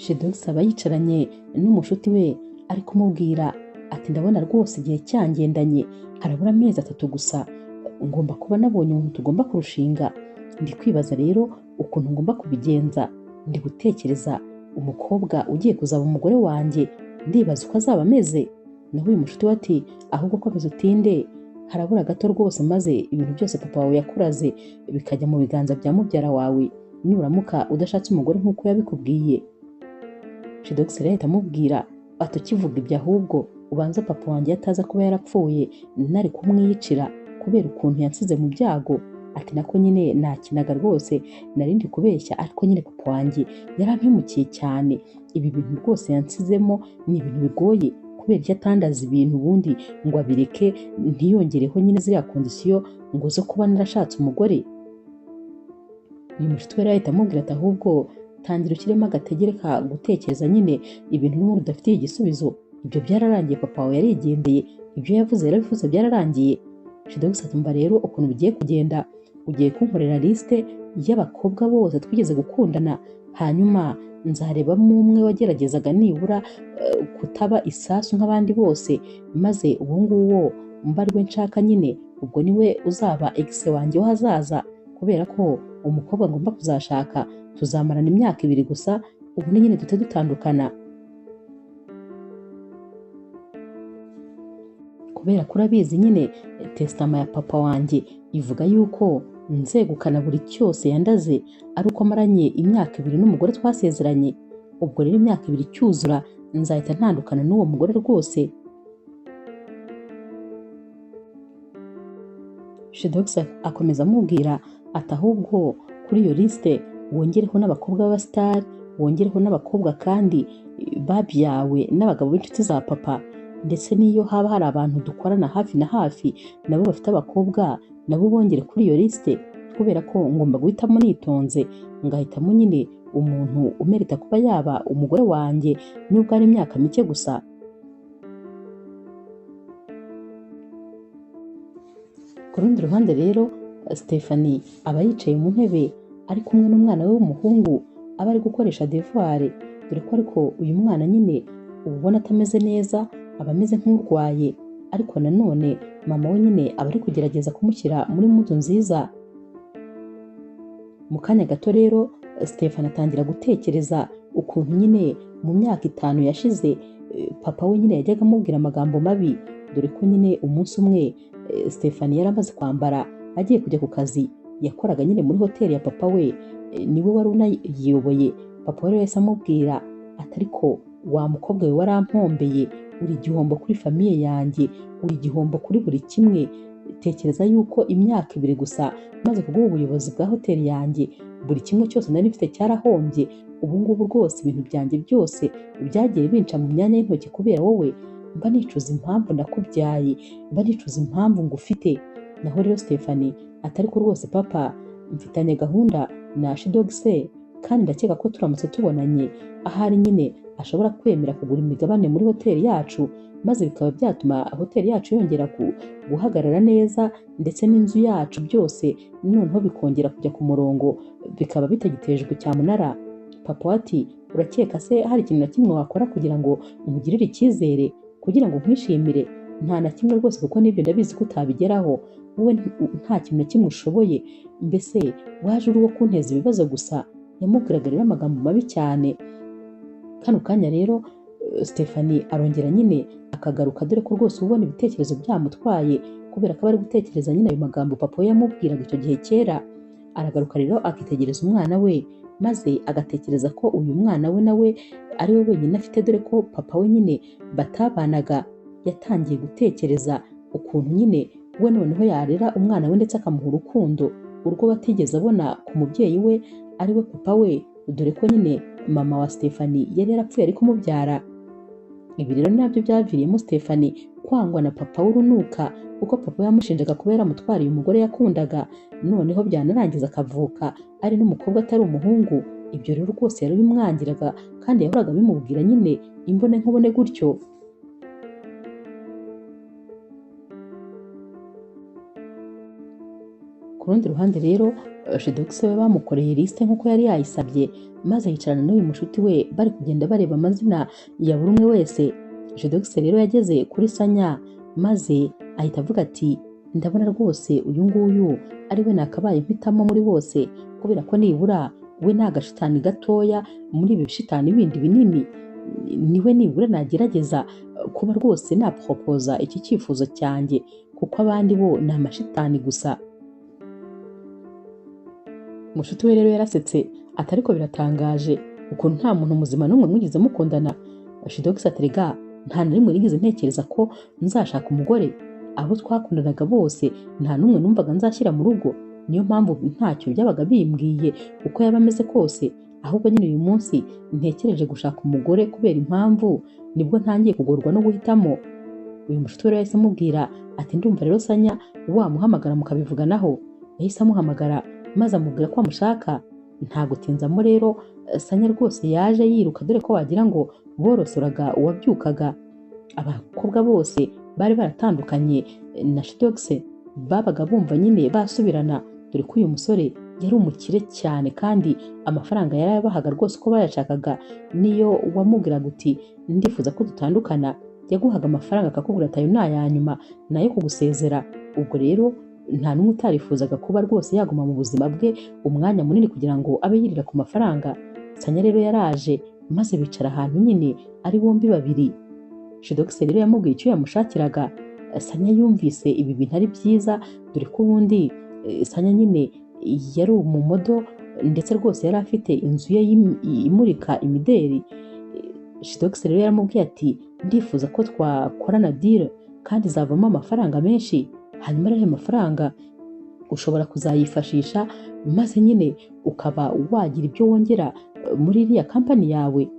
Shedogisi aba yicaranye n'umushuti we ari kumubwira ati ndabona rwose igihe cyangendanye, harabura amezi 3 gusa ngomba kuba nabonye umuntu tugomba kurushinga. Ndi kwibaza rero ukuntu ngomba kubigenza, ndi gutekereza umukobwa ugiye kuzaba umugore wanjye, ndibaza uko azaba ameze. Naho uyu mushuti we ati ahubwo komeza utinde, harabura gato rwose maze ibintu byose papa wawe yakuraze bikajya mu biganza bya mubyara wawe nuramuka udashatse umugore nk'uko yabikubwiye. Shedogisi rero ahita amubwira ati ukivuga ibyo ahubwo ubanza papa wanjye ataza kuba yarapfuye nari kumwiyicira kubera ukuntu yansize mu byago. Ati nako nyine nakinaga rwose, narindi kubeshya, ariko nyine papa wanjye yarampemukiye cyane. Ibi bintu rwose yansizemo ni ibintu bigoye kubera icyo atandaza ibintu ubundi ngo abireke ntiyongereho nyine ziriya kondisiyo ngo zo kuba narashatse umugore. Uyu mushuti we ahita amubwira ati ahubwo tangira ushyiremo agategereka gutekereza nyine ibintu n'ubundi udafitiye igisubizo. Ibyo byararangiye, papa wawe yarigendeye, ibyo yavuze yarabivuze byararangiye. Shedogisi ati mba rero ukuntu bigiye kugenda, ugiye kunkorera lisite y'abakobwa bose twigeze gukundana, hanyuma nzarebamo umwe wageragezaga nibura kutaba isasu nk'abandi bose, maze uwo nguwo mba ari we nshaka nyine, ubwo niwe uzaba egise wanjye w'ahazaza, kubera ko umukobwa ngomba kuzashaka tuzamarana imyaka 2 gusa, ubundi nyine duhite dutandukana. Kubera ko urabizi nyine tesitama ya papa wanjye ivuga yuko nzegukana buri cyose yandaze ari uko maranye imyaka 2 n'umugore twasezeranye. Ubwo rero imyaka 2 cyuzura nzahita ntandukana n'uwo mugore rwose. Shedogisi akomeza amubwira ati ahubwo kuri iyo lisite wongereho n'abakobwa b'abasitari, wongereho n'abakobwa kandi babyawe n'abagabo b'inshuti za papa, ndetse n'iyo haba hari abantu dukorana hafi na hafi nabo bafite abakobwa nabo bongere kuri iyo lisite, kubera ko ngomba guhitamo nitonze, ngahitamo nyine umuntu umerita kuba yaba umugore wanjye nubwo ari imyaka mike gusa. Ku rundi ruhande rero Stephanie aba yicaye mu ntebe ari kumwe n'umwana we w'umuhungu aba ari gukoresha devuware, dore ko ariko uyu mwana nyine uba ubona atameze neza, aba ameze nk'urwaye, ariko nanone mama we nyine aba ari kugerageza kumushyira muri mudu nziza. Mu kanya gato rero Stephanie atangira gutekereza ukuntu nyine mu myaka 5 yashize papa we nyine yajyaga amubwira amagambo mabi, dore ko nyine umunsi umwe Stephanie yari amaze kwambara agiye kujya ku kazi, yakoraga nyine muri hoteli ya papa we, niwe wari unayiyoboye. Papa we yahise amubwira ati ariko wa mukobwa we warampombeye, uri igihombo kuri famiye yanjye, uri igihombo kuri buri kimwe. Tekereza yuko imyaka 2 gusa maze kuguha ubuyobozi bwa hoteli yanjye, buri kimwe cyose nari mfite cyarahombye. Ubu ngubu rwose ibintu byanjye byose byagiye binca mu myanya y'intoki kubera wowe. Mba nicuza impamvu ndakubyaye, mba nicuza impamvu ngufite. Naho rero Stephanie atari ko rwose papa mfitanye gahunda na Shedogisi, kandi ndakeka ko turamutse tubonanye ahari nyine ashobora kwemera kugura imigabane muri hoteli yacu, maze bikaba byatuma hoteli yacu yongera guhagarara neza, ndetse n'inzu yacu byose noneho bikongera kujya ku murongo, bikaba bitagitejwe cyamunara. Papa ati urakeka se hari ikintu na kimwe wakora kugira ngo umugirire icyizere, kugira ngo nkwishimire? Nta na kimwe rwose, kuko n'ibyo ndabizi ko utabigeraho, wowe nta kintu na kimwe ushoboye, mbese waje uri uwo kunteza ibibazo gusa. Yamubwiraga rero amagambo mabi cyane. Kano kanya rero Stephanie arongera nyine akagaruka, dore ko rwose ubona ibitekerezo byamutwaye, kubera ko bari gutekereza nyine ayo magambo papa we yamubwiraga icyo gihe kera. Aragaruka rero akitegereza umwana we, maze agatekereza ko uyu mwana we nawe ari we wenyine afite, dore ko papa we nyine batabanaga. Yatangiye gutekereza ukuntu nyine we noneho yarera umwana we ndetse akamuha urukundo urwo batigeze abona ku mubyeyi we ari we papa we, dore ko nyine mama wa Stephanie yari yarapfuye ari kumubyara. Ibi rero nabyo byaviriyemo Stephanie kwangwa na papa w'urunuka, kuko papa yamushinjaga kuba yaramutwariye umugore yakundaga, noneho byanarangiza akavuka ari n'umukobwa atari umuhungu. Ibyo rero rwose yari bimwangiraga, kandi yahoraga bimubwira nyine imbone nkubone gutyo. Ku rundi ruhande rero Shidogisi we bamukoreye lisite nk'uko yari yayisabye, maze yicarana n'uyu mushuti we bari kugenda bareba amazina ya buri umwe wese. Shidogisi rero yageze kuri Sanya maze ahita avuga ati ndabona rwose uyu nguyu ari we nakabaye mpitamo muri bose, kubera ko nibura we ni agashitani gatoya muri ibi bishitani bindi binini, niwe nibura nagerageza kuba rwose naporopoza iki cyifuzo cyanjye, kuko abandi bo ni amashitani gusa. Mushuti we rero yarasetse ati ariko biratangaje ukuntu nta muntu muzima n'umwe mwigeze mukundana. Shidogisi ati rega nta na rimwe nigeze ntekereza ko nzashaka umugore, abo twakundanaga bose nta n'umwe numvaga nzashyira mu rugo, niyo mpamvu ntacyo byabaga bimbwiye uko yaba ameze kose, ahubwo nyine uyu munsi ntekereje gushaka umugore kubera impamvu nibwo ntangiye kugorwa no guhitamo. Uyu mushuti we yahise amubwira ati ndumva rero Sanya wamuhamagara mukabivuganaho. Yahise amuhamagara maze amubwira ko amushaka. Nta gutinzamo rero Sanya rwose yaje yiruka, dore ko wagira ngo borosoraga uwabyukaga. Abakobwa bose bari baratandukanye na Shidogisi babaga bumva nyine basubirana, dore ko uyu musore yari umukire cyane kandi amafaranga yari yabahaga rwose uko bayashakaga. Niyo wamubwiraga uti ndifuza ko dutandukana, yaguhaga amafaranga akakubwira ati ayo ni aya nyuma nayo kugusezera. Ubwo rero nta n'umwe utarifuzaga kuba rwose yaguma mu buzima bwe umwanya munini kugira ngo abe yirira ku mafaranga. Sanya rero yaraje maze bicara ahantu nyine ari bombi babiri. Shidogisi rero yamubwiye icyo yamushakiraga. Sanya yumvise ibi bintu ari byiza, dore ko ubundi Sanya nyine yari umumodo ndetse rwose yari afite inzu ye imurika imideri. Shidogisi rero yaramubwiye ati ndifuza ko twakorana deal kandi zavamo amafaranga menshi, hanyuma rero ayo mafaranga ushobora kuzayifashisha maze nyine ukaba wagira ibyo wongera muri iriya kampani yawe.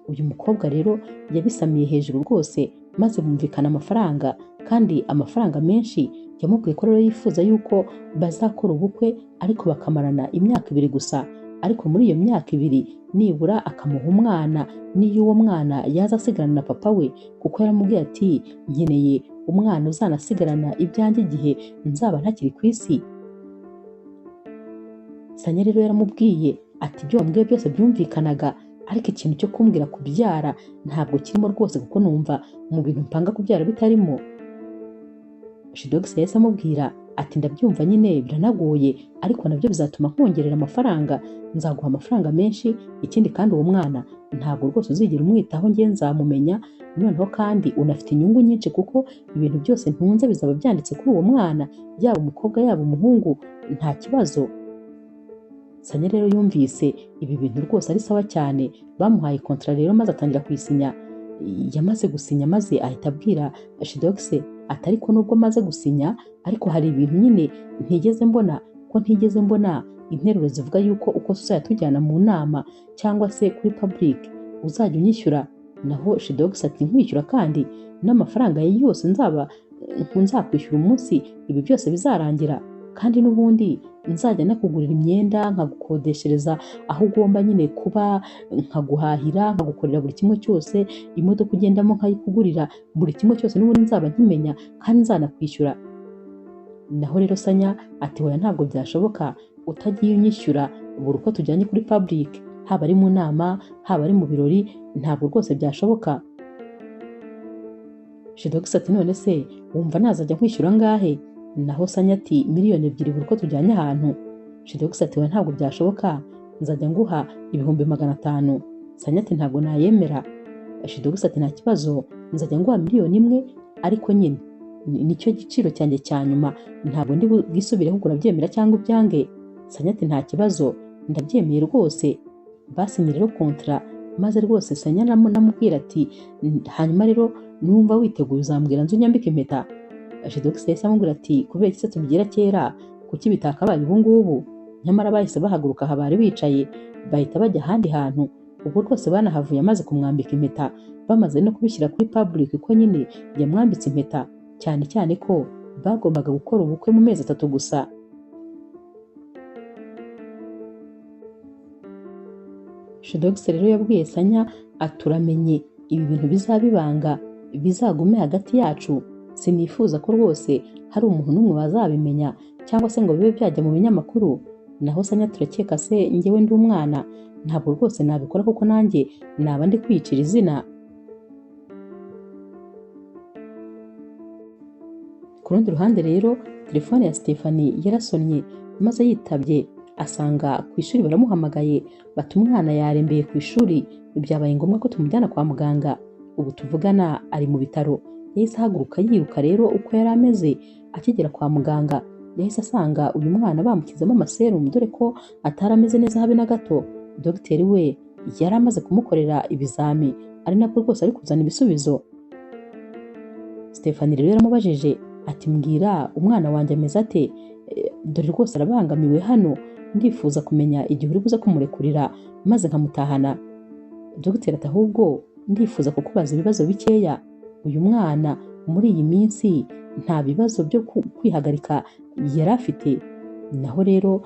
Uyu mukobwa rero yabisamiye hejuru rwose maze bumvikana amafaranga, kandi amafaranga menshi. Yamubwiye ko rero yifuza yuko bazakora ubukwe ariko bakamarana imyaka 2 gusa, ariko muri iyo myaka 2 nibura akamuha umwana, n'iyo uwo mwana yaza asigarana na papa we, kuko yaramubwiye ati nkeneye umwana uzanasigarana ibyanjye igihe nzaba ntakiri ku isi. Sanya rero yaramubwiye ati ibyo wambwiye byose byumvikanaga, ariko ikintu cyo kumbwira kubyara ntabwo kirimo rwose, kuko numva mu bintu mpanga kubyara bitarimo. Shidogisi yahise amubwira ati ndabyumva nyine biranagoye, ariko nabyo bizatuma nkongerera amafaranga, nzaguha amafaranga menshi, ikindi kandi uwo mwana ntabwo rwose uzigera umwitaho, njye nzamumenya, noneho kandi unafite inyungu nyinshi kuko ibintu byose ntunze bizaba byanditse kuri uwo mwana, yaba umukobwa yaba umuhungu, nta kibazo. Sanya rero yumvise ibi bintu rwose ari sawa cyane, bamuhaye kontra rero maze atangira kuyisinya. Yamaze gusinya maze ahita abwira Shidogisi ati ariko nubwo maze gusinya, ariko hari ibintu nyine ntigeze mbona interuro zivuga yuko uko tuzajya tujyana mu nama cyangwa se kuri public uzajya unyishyura. Naho Shidogisi ati nkwishyura kandi n'amafaranga yose nzakwishyura umunsi ibi byose bizarangira, kandi n'ubundi nzajya nakugurira imyenda, nkagukodeshereza aho ugomba nyine kuba, nkaguhahira, nkagukorera buri kimwe cyose, imodoka ugendamo nkayikugurira, buri kimwe cyose n'ubundi nzaba nkimenya kandi nzanakwishyura. Naho rero Sanya ati hoya ntabwo byashoboka utagiye unyishyura buri uko tujyanye kuri public, haba ari mu nama haba ari mu birori, ntabwo rwose byashoboka. Shidogisi ati none se wumva nazajya nkwishyura ngahe? Naho Sanya ati 2 miliyoni buri uko tujyanye ahantu. Shidogisi ati hoya ntabwo byashoboka, nzajya nguha 500,000. Sanya ati ntabwo nayemera. Shidogisi ati nta kibazo, nzajya nguha 1 miliyoni, ariko nyine nicyo giciro cyanjye cya nyuma, ntabwo ndi bwisubireho urabyemera cyangwa ubyange. Sanya ati nta kibazo, ndabyemeye rwose. Basinye rero kontra maze rwose Sanya namubwira ati hanyuma rero numva witeguye uzambwira nzu nyambika impeta. Shidogisi yahise amubwira ati kubera iki se tubigira kera, kuki bitakabaye ubu ngubu? Nyamara bahise bahaguruka aha bari bicaye bahita bajya ahandi hantu. Ubwo rwose banahavuye amaze kumwambika impeta, bamaze no kubishyira kuri public ko nyine yamwambitse impeta, cyane cyane ko bagombaga gukora ubukwe mu mezi 3 gusa. Shidogisi rero yabwiye Sanya aturamenye ibi bintu bizabibanga bizagume hagati yacu, sinifuza ko rwose hari umuntu n'umwe wazabimenya cyangwa se ngo bibe byajya mu binyamakuru. Naho Sanya turakeka se njyewe ndi umwana? Ntabwo rwose nabikora kuko nanjye naba ndi kwiyicira izina. Ku rundi ruhande rero telefone ya Stephanie yarasonnye maze yitabye asanga ku ishuri baramuhamagaye bati umwana yarembeye ku ishuri, byabaye ngombwa ko tumujyana kwa muganga. Ubu tuvugana ari mu bitaro. Yahise ahaguruka yiruka rero uko yari ameze. Akigera kwa muganga yahise asanga uyu mwana bamukizamo amaserumu, dore ko atari ameze neza habe na gato. Dogiteri we yari amaze kumukorera ibizami, ari nabwo rwose ari kuzana ibisubizo. Stephanie rero yaramubajije ati mbwira umwana wanjye ameze ate? Dore rwose arabangamiwe hano, ndifuza kumenya igihe uri buze kumurekurira maze nkamutahana. Dogiteri ati ahubwo ndifuza kukubaza ibibazo bikeya. Uyu mwana muri iyi minsi nta bibazo byo kwihagarika yari afite? Naho rero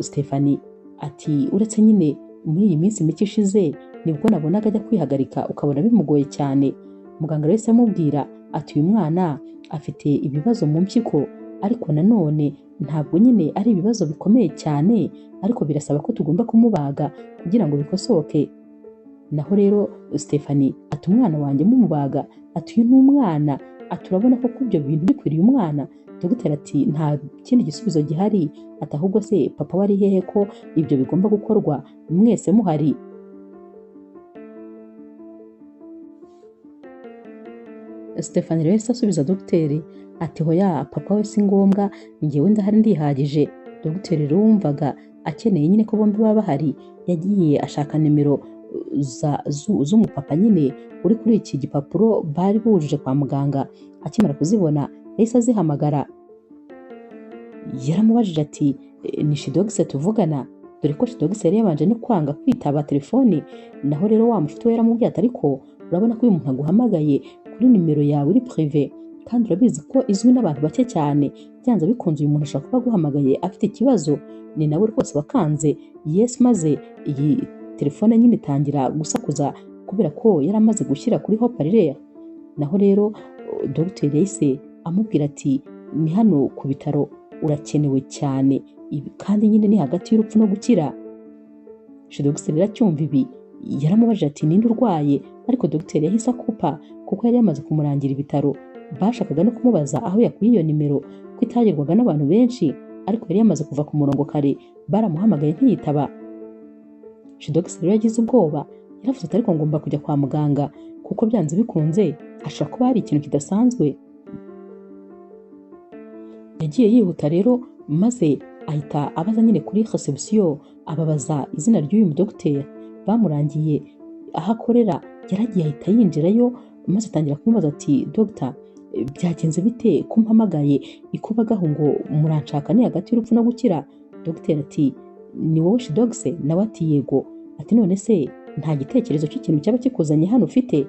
Stephanie ati uretse nyine muri iyi minsi mike ishize nibwo nabonaga ajya kwihagarika ukabona bimugoye cyane. Muganga wese amubwira ati uyu mwana afite ibibazo mu mpyiko, ariko nanone ntabwo nyine ari ibibazo bikomeye cyane, ariko birasaba ko tugomba kumubaga kugira ngo bikosoke. Naho rero Stephanie ati umwana wanjye mumubaga? Ati uyu ni umwana, ati urabona ko kubyo bintu bikwiriye umwana? Dogiteri ati nta kindi gisubizo gihari. Ati ahubwo se papa wari hehe ko ibyo bigomba gukorwa mwese muhari? Stephanie rero asubiza dogiteri ati hoya papa we si ngombwa, njyewe ndahari ndihagije. Dogiteri rero wumvaga akeneye nyine ko bombi baba bahari, yagiye ashaka nimero z'umupapa nyine uri kuri iki gipapuro bari bujuje kwa muganga. Akimara kuzibona yahise azihamagara. Yaramubajije ati ni Shidogise tuvugana? Dore ko Shidogise yari yabanje no kwanga kwitaba telefoni. Naho rero wa mushuti we yaramubwiye ati ariko urabona ko uyu muntu aguhamagaye kuri nimero yawe uri prive, kandi urabizi ko izwi n'abantu bake cyane, byanze bikunze uyu muntu ashobora kuba aguhamagaye afite ikibazo. Ni nawe rwose wakanze yes, maze iyi telefone nyine itangira gusakuza kubera ko yari amaze gushyira kuri haut-parleur. Naho rero dogiteri yahise amubwira ati ni hano ku bitaro, urakenewe cyane, kandi nyine ni hagati y'urupfu no gukira. Shidogise rero acyumva ibi yaramubajije ati ninde urwaye? Ariko dogiteri yahise akupa kuko yari yamaze kumurangira ibitaro. Bashakaga no kumubaza aho yakuye iyo nimero ko itagerwaga n'abantu benshi, ariko yari yamaze kuva ku murongo kare, baramuhamagaye ntiyitaba. Shidogise rero yagize ubwoba, yaravuze ati ariko ngomba kujya kwa muganga kuko byanze bikunze ashobora kuba hari ikintu kidasanzwe. Yagiye yihuta rero maze ahita abaza nyine kuri reception, ababaza izina ry'uyu mudogiteri. Bamurangiye aho akorera, yaragiye ahita yinjirayo maze atangira kumubaza ati dogita byagenze bite ko mpamagaye ikubagaho ngo muranshaka ni hagati y'urupfu no gukira? Dogiteri ati ni wowe Shidogise? Nawe ati yego. Ati none se nta gitekerezo cy'ikintu cyaba kikuzanye hano ufite?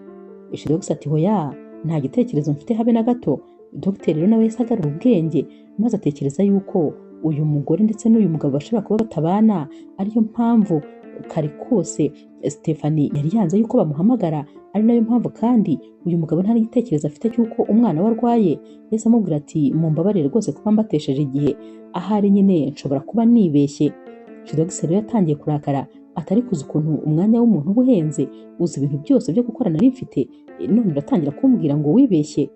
Shidogise ati hoya nta gitekerezo mfite habe na gato. Dogiteri rero nawe yahise agarura ubwenge maze atekereza yuko uyu mugore ndetse n'uyu mugabo bashobora kuba batabana, ariyo mpamvu kare kose Stephanie yari yanze yuko bamuhamagara, ari nayo mpamvu kandi uyu mugabo nta gitekerezo afite cy'uko umwana we arwaye. Yahise amubwira ati mumbabarire rwose kuba mbatesheje igihe, ahari nyine nshobora kuba nibeshye. Shidogise rero yatangiye kurakara, atari kuza ukuntu umwanya w'umuntu uba uhenze, uzi ibintu byose byo gukora nari mfite, none uratangira kumbwira ngo wibeshye.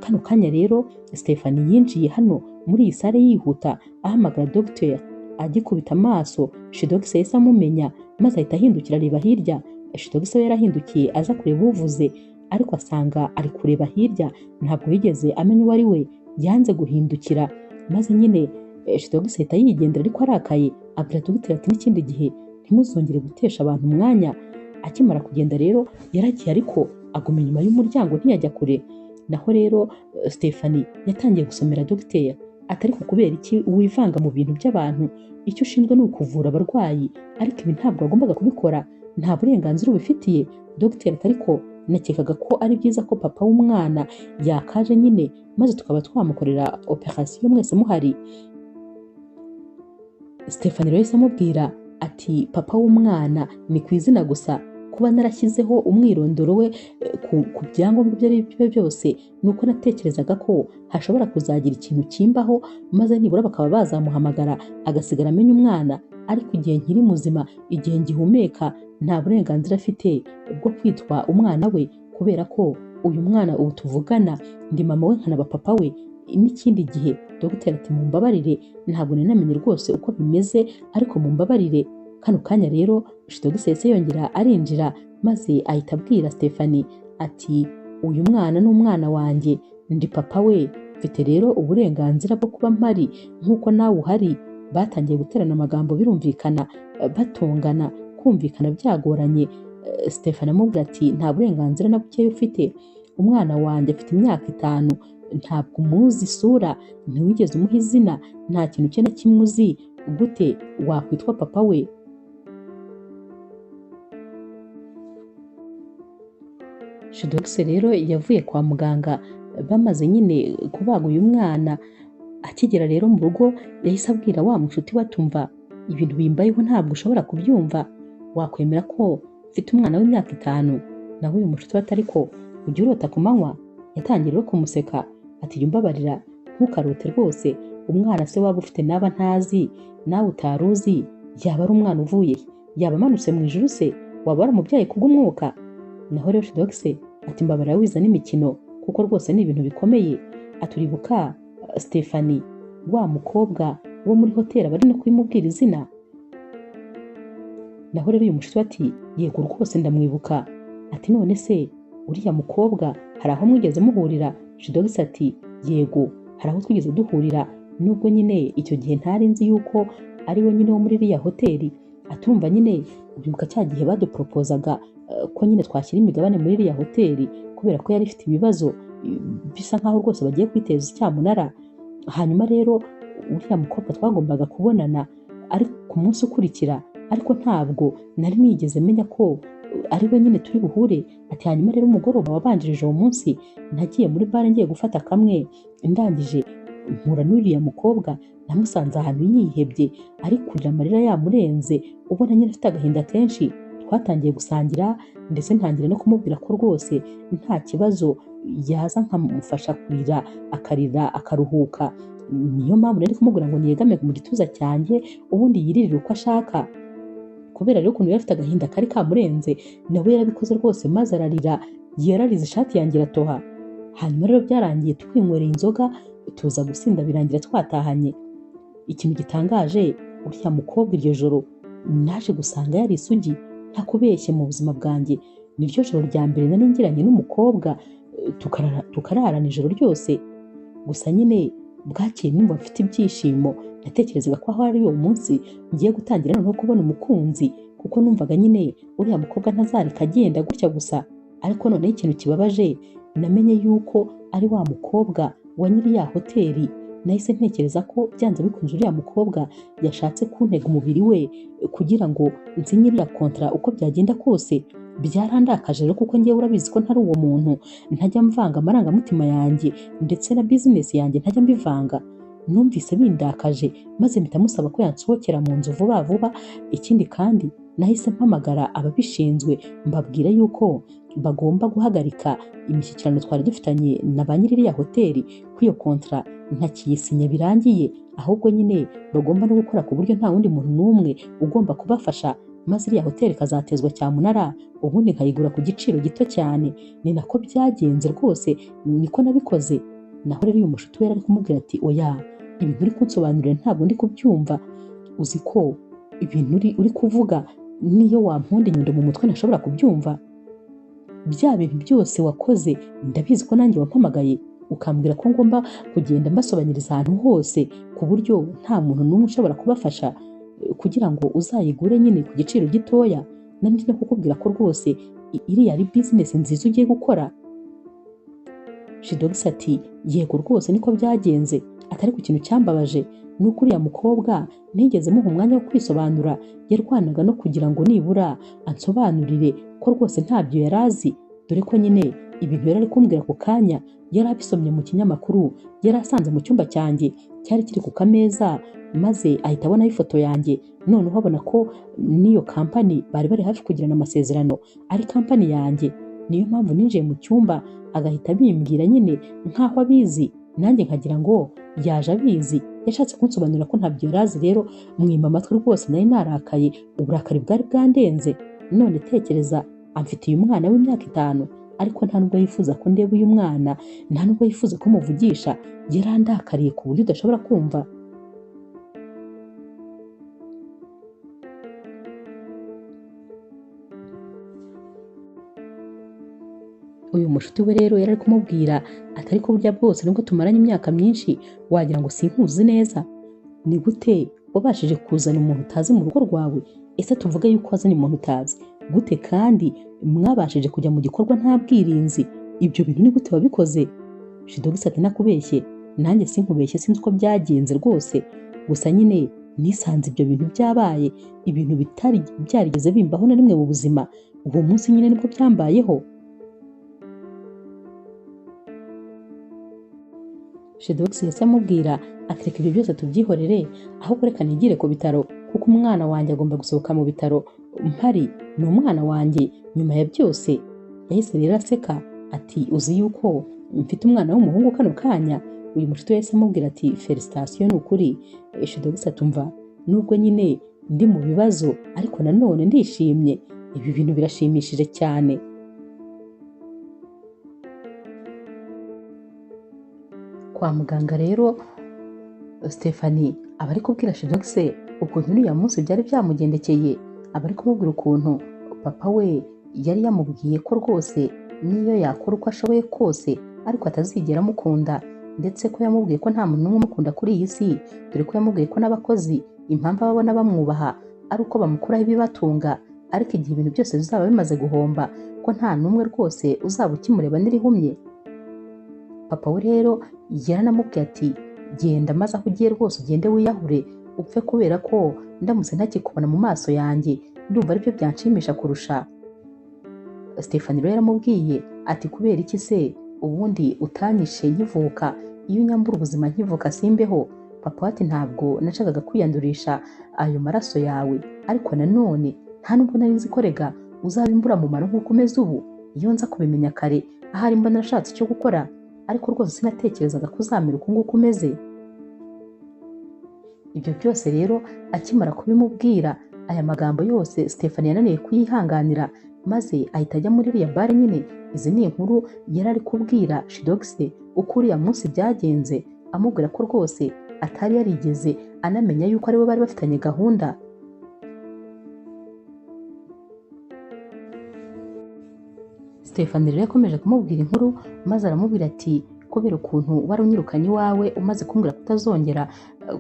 Kano kanya rero Stephanie yinjiye hano muri iyi sare yihuta ahamagara dogiteri. Agikubita amaso Shidogise yahise amumenya maze ahita ahindukira areba hirya. Shidogise we yarahindukiye aza kureba uvuze, ariko asanga ari kureba hirya, ntabwo yigeze amenya uwo ari we. Yanze guhindukira maze nyine Shidogise ahita yigendera ariko arakaye, abwira dogiteri ati n'ikindi gihe ntimuzongere gutesha abantu umwanya. Akimara kugenda rero yaragiye ariko aguma inyuma y'umuryango ntiyajya kure. Naho rero Stephanie yatangiye gusomera dogiteri ati ariko kubera iki wivanga mu bintu by'abantu? Icyo ushinzwe ni ukuvura abarwayi, ariko ibi ntabwo wagombaga kubikora, nta burenganzira ubifitiye. Dogiteri ati ariko nakekaga ko ari byiza ko papa w'umwana yakaje nyine maze tukaba twamukorera operation mwese muhari. Stephanie rero yahise amubwira ati papa w'umwana ni ku izina gusa, kuba narashyizeho umwirondoro we ku byangombwa ibyo ari byo byose, ni uko natekerezaga ko hashobora kuzagira ikintu kimbaho maze nibura bakaba bazamuhamagara agasigara amenya umwana, ariko igihe nkiri muzima, igihe ngihumeka, nta burenganzira afite bwo kwitwa umwana we, kubera ko uyu mwana ubu tuvugana ndi mama we nkanaba papa we. N'ikindi gihe dogiteri ati mumbabarire, ntabwo nari namenye rwose uko bimeze, ariko mumbabarire. Kano kanya rero dogiteri yahise yongera arinjira maze ahita abwira Stephanie ati uyu mwana ni umwana wanjye, ndi papa we, mfite rero uburenganzira bwo kuba mpari nk'uko nawe uhari. Batangiye guterana amagambo birumvikana, batongana, kumvikana byagoranye. Stephanie amubwira ati nta burenganzira na bukeya ufite, umwana wanjye afite imyaka 5, ntabwo umuzi isura, ntiwigeze umuha izina, nta kintu cye na kimwe uzi, gute wakwitwa papa we? Dogiteri rero yavuye kwa muganga bamaze nyine kubaga uyu mwana. Akigera rero mu rugo yahise abwira wa mushuti we atumva ibintu bimbayeho ntabwo ushobora kubyumva, wakwemera ko mfite umwana w'imyaka 5? Nawe uyu mushuti we ati ariko ujya urota ku manywa? Yatangiye rero kumuseka ati jya umbabarira, ntukarote rwose, umwana se waba ufite naba ntazi, nawe utaruzi, yaba ari umwana uvuye, yaba amanutse mu ijuru se, waba waramubyaye kubw'umwuka? Naho rero dogiteri ati mbabarira wiza n'imikino, kuko rwose ni ibintu bikomeye. Aturibuka Stephanie wa mukobwa wo muri hoteli bari no kubimubwira izina? Naho rero uyu mushuti ati yego rwose ndamwibuka. Ati none se uriya mukobwa hari aho mwigeze muhurira? Dogiteri ati yego, hari aho twigeze duhurira, nubwo nyine icyo gihe ntari nzi yuko ari we nyine wo muri iriya hoteli. Atumva nyine uribuka cya gihe baduporopozaga ko nyine twashyira imigabane muri iriya hoteli, kubera ko yari ifite ibibazo bisa nkaho rwose bagiye kwiteza icyamunara. Hanyuma rero uriya mukobwa twagombaga kubonana ari ku munsi ukurikira, ariko ntabwo nari nigeze menya ko ari we nyine turi buhure. Ati hanyuma rero umugoroba wabanjirije uwo munsi nagiye muri bare ngiye gufata kamwe, ndangije mpura n'uriya mukobwa, namusanze ahantu yihebye ari kurira amarira yamurenze, ubona nyine afite agahinda kenshi. Twatangiye gusangira ndetse ntangira no kumubwira ko rwose nta kibazo yaza nkamufasha kurira, akarira akaruhuka. Niyo mpamvu nari kumubwira ngo niyegame mu gituza cyanjye ubundi yiririre uko ashaka. Kubera rero ukuntu yari afite agahinda kari kamurenze, nawe yarabikoze rwose maze ararira, yararize ishati yanjye iratoha. Hanyuma rero byarangiye twinywereye inzoga, tuza gusinda birangira twatahanye. Ikintu gitangaje, uriya mukobwa iryo joro naje gusanga yari isugi, ntakubeshye mu buzima bwanjye. Niryo joro rya mbere nari ngiranye n'umukobwa tukararana ijoro ryose. Gusa nyine bwakeye numva mfite ibyishimo, natekerezaga ko aho ari uwo munsi ngiye gutangira noneho kubona umukunzi, kuko numvaga nyine uriya mukobwa ntazareka agenda gutya gusa. Ariko noneho ikintu kibabaje, namenye yuko ari wa mukobwa wa nyiri ya hoteli. Nahise ntekereza ko byanze bikunze uriya mukobwa yashatse kuntega umubiri we kugira ngo nsinye iriya kontara uko byagenda kose. Byarandakaje rero kuko ngewe urabizi ko ntari uwo muntu, ntajya mvanga amarangamutima yanjye ndetse na bizinesi yanjye ntajya mbivanga. Numvise bindakaje maze mpita musaba ko yansohokera mu nzu vuba vuba. Ikindi kandi nahise mpamagara ababishinzwe mbabwira yuko bagomba guhagarika imishyikirano twari dufitanye na ba nyiri iriya hoteli, ko iyo kontara ntakiyisinya birangiye, ahubwo nyine bagomba no gukora ku buryo nta wundi muntu n'umwe ugomba kubafasha, maze iriya hoteli ikazatezwa cyamunara, ubundi nkayigura ku giciro gito cyane. Ni nako byagenze rwose, niko nabikoze. Naho rero uyu mushuti we yari kumubwira ati oya, ibintu uri kunsobanurira ntabwo ndi kubyumva, uzi ko ibintu uri kuvuga niyo wamponda inyundo mu mutwe ntashobora kubyumva. Bya bintu byose wakoze ndabizi ko nanjye wampamagaye ukambwira ko ngomba kugenda mbasobanuriza ahantu hose, ku buryo nta muntu n'umwe ushobora kubafasha kugira ngo uzayigure nyine ku giciro gitoya. Nandi no kukubwira ko rwose iriya ari business nziza ugiye gukora. Dogiteri ati yego rwose niko byagenze. Atari ku kintu cyambabaje nuko uriya mukobwa ntigeze muha umwanya wo kwisobanura, yarwanaga no kugira ngo nibura ansobanurire ko rwose ntabyo yarazi, dore ko nyine ibintu yari ari kumbwira ako kanya yari abisomye mu kinyamakuru yari asanze mu cyumba cyanjye cyari kiri ku kameza, maze ahita abonaho ifoto yanjye, noneho abona ko n'iyo kampani bari bari hafi kugirana amasezerano ari kampani yanjye. Niyo mpamvu ninjiye mu cyumba agahita abimbwira nyine nk'aho abizi, nanjye nkagira ngo yaje abizi, yashatse kunsobanurira ko ntabyo yari azi. Rero mwima amatwi rwose, nari narakaye, uburakari bwari bwandenze. None tekereza, amfitiye umwana w'imyaka 5 ariko nta nubwo yifuza ko ndeba uyu mwana, nta nubwo yifuza ko muvugisha. Yarandakariye ku buryo udashobora kumva. Uyu mushuti we rero yari ari kumubwira ati ariko burya bwose nubwo tumaranye imyaka myinshi wagira ngo sinkuzi neza. Ni gute wabashije kuzana umuntu utazi mu rugo rwawe? Ese tuvuge yuko wazanye umuntu utazi gute, kandi mwabashije kujya mu gikorwa nta bwirinzi? Ibyo bintu ni gute wabikoze? Shidogisi ati nakubeshye? Nanjye sinkubeshye, sinzi uko byagenze rwose, gusa nyine nisanze ibyo bintu byabaye, ibintu bitari byarigeze bimbaho na rimwe mu buzima. Uwo munsi nyine nibwo byambayeho. Shidogisi yahise amubwira ati reka ibyo byose tubyihorere, ahubwo reka nigire ku bitaro, kuko umwana wanjye agomba gusohoka mu bitaro mpari, ni umwana wanjye nyuma ya byose. Yahise rero aseka ati uzi yuko mfite umwana w'umuhungu kano kanya? Uyu mushuti we yahise amubwira ati felicitation, ni ukuri. Shidogisi atumva nubwo nyine ndi mu bibazo ariko nanone ndishimye, ibi bintu birashimishije cyane. Kwa muganga rero Stephanie aba ari kubwira Shidogisi ukuntu uriya munsi byari byamugendekeye, aba ari kumubwira ukuntu papa we yari yamubwiye ko rwose niyo yakora uko ashoboye kose ariko atazigera amukunda, ndetse ko yamubwiye ko nta muntu n'umwe umukunda kuri iyi si, dore ko yamubwiye ko n'abakozi impamvu ababona bamwubaha ari uko bamukuraho ibibatunga, ariko igihe ibintu byose bizaba bimaze guhomba ko nta n'umwe rwose uzaba ukimureba n'irihumye. Papa we rero yaranamubwiye ati genda, maze aho ugiye rwose ugende wiyahure upfe, kubera ko ndamutse ntakikubona mu maso yanjye ndumva aribyo byanshimisha kurusha. Stephanie rero yaramubwiye ati kubera iki se ubundi utanyishe nkivuka? Iyo unyambura ubuzima nkivuka simbeho. Papa ati ntabwo nashakaga kwiyandurisha ayo maraso yawe, ariko nanone nta nubwo nari nzi ko rega uzaba imburamumaro nk'uko umeze ubu. Iyo nza kubimenya kare, ahari mba narashatse icyo gukora, ariko rwose sinatekerezaga ko uzamera uko nguko umeze. Ibyo byose rero akimara kubimubwira, aya magambo yose Stephanie yananiye kuyihanganira, maze ahita ajya muri iriya bare nyine. Izi ni inkuru yari ari kubwira Shidogisi uko uriya munsi byagenze, amubwira ko rwose atari yarigeze anamenya yuko aribo bari bafitanye gahunda. Stephanie rero yakomeje kumubwira inkuru, maze aramubwira ati kubera ukuntu wari unyirukanye iwawe umaze kumbwira ko utazongera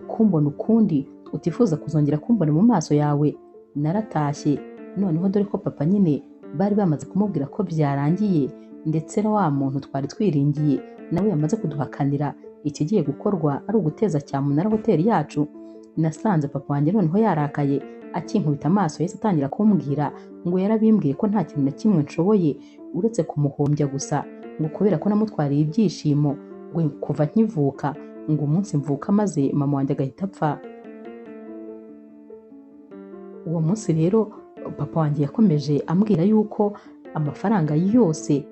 kumbona ukundi, utifuza kuzongera kumbona mu maso yawe, naratashye. Noneho dore ko papa nyine bari bamaze kumubwira ko byarangiye, ndetse na wa muntu twari twiringiye nawe yamaze kuduhakanira, ikigiye gukorwa ari uguteza cyamunara hoteli yacu. Nasanze papa wanjye noneho yarakaye, akinkubita amaso yahise atangira kumbwira ngo yarabimbwiye ko nta kintu na kimwe nshoboye uretse kumuhombya gusa, ngo kubera ko namutwariye ibyishimo, ngo kuva nkivuka, ngo umunsi mvuka maze mama wanjye agahita apfa. Uwo munsi rero papa wanjye yakomeje ambwira yuko amafaranga yose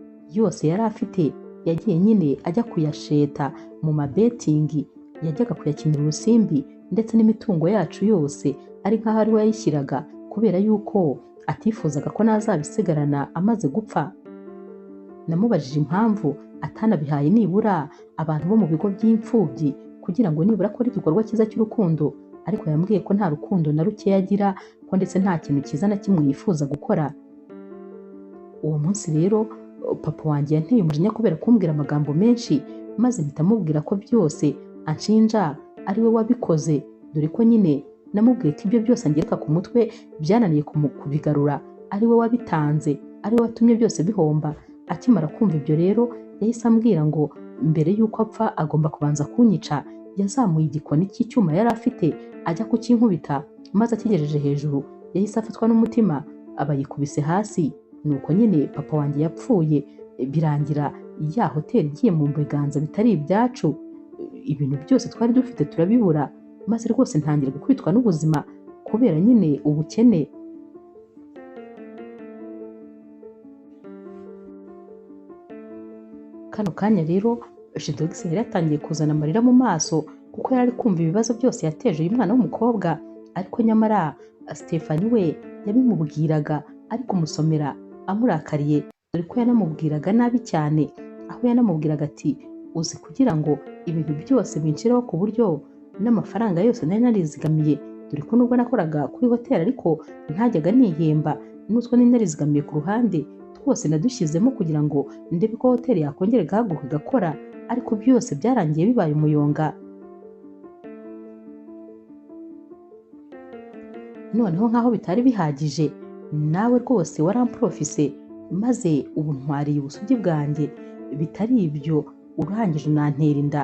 yari afite yagiye nyine ajya kuyasheta mu mabetingi, yajyaga kuyakinira urusimbi, ndetse n'imitungo yacu yose ari nk'aho ari we yayishyiraga, kubera yuko atifuzaga ko nazabisigarana amaze gupfa. Namubajije impamvu atanabihaye nibura abantu bo mu bigo by'imfubyi kugira ngo nibura akore igikorwa cyiza cy'urukundo, ariko yambwiye ko nta rukundo na ruke yagira, ko ndetse nta kintu cyiza na kimwe yifuza gukora. Uwo munsi rero papa wanjye yanteye umujinya kubera kumbwira amagambo menshi, maze mpita mubwira ko byose anshinja ari we wabikoze, dore ko nyine namubwiye ko ibyo byose angereka ku mutwe byananiye kubigarura, ari we wabitanze, ari we watumye byose bihomba. Akimara kumva ibyo rero yahise ambwira ngo mbere y'uko apfa agomba kubanza kunyica. Yazamuye igikoni cy'icyuma yari afite ajya kukinkubita, maze akigejeje hejuru yahise afatwa n'umutima aba yikubise hasi. Nuko nyine papa wanjye yapfuye. birangira ya hoteli igiye mu biganza bitari ibyacu, ibintu byose twari dufite turabibura, maze rwose ntangira gukubitwa n'ubuzima kubera nyine ubukene. Kano kanya rero Shidogisi yari yatangiye kuzana amarira mu maso kuko yari ari kumva ibibazo byose yateje uyu mwana w'umukobwa, ariko nyamara Stephanie we yabimubwiraga ari kumusomera amurakariye, dore ko yanamubwiraga nabi cyane, aho yanamubwiraga ati uzi kugira ngo ibintu byose binshiraho ku buryo n'amafaranga yose nari narizigamiye, dore ko nubwo nakoraga kuri hoteli ariko ntajyaga nihemba, n'utwo nari narizigamiye ku ruhande twose nadushyizemo kugira ngo ndebe ko hoteli yakongera igahaguruka igakora, ariko byose byarangiye bibaye umuyonga. Noneho nk'aho bitari bihagije, nawe rwose waramprofise, maze ubu ntwariye ubusugi bwanjye, bitari ibyo urangije unantera inda.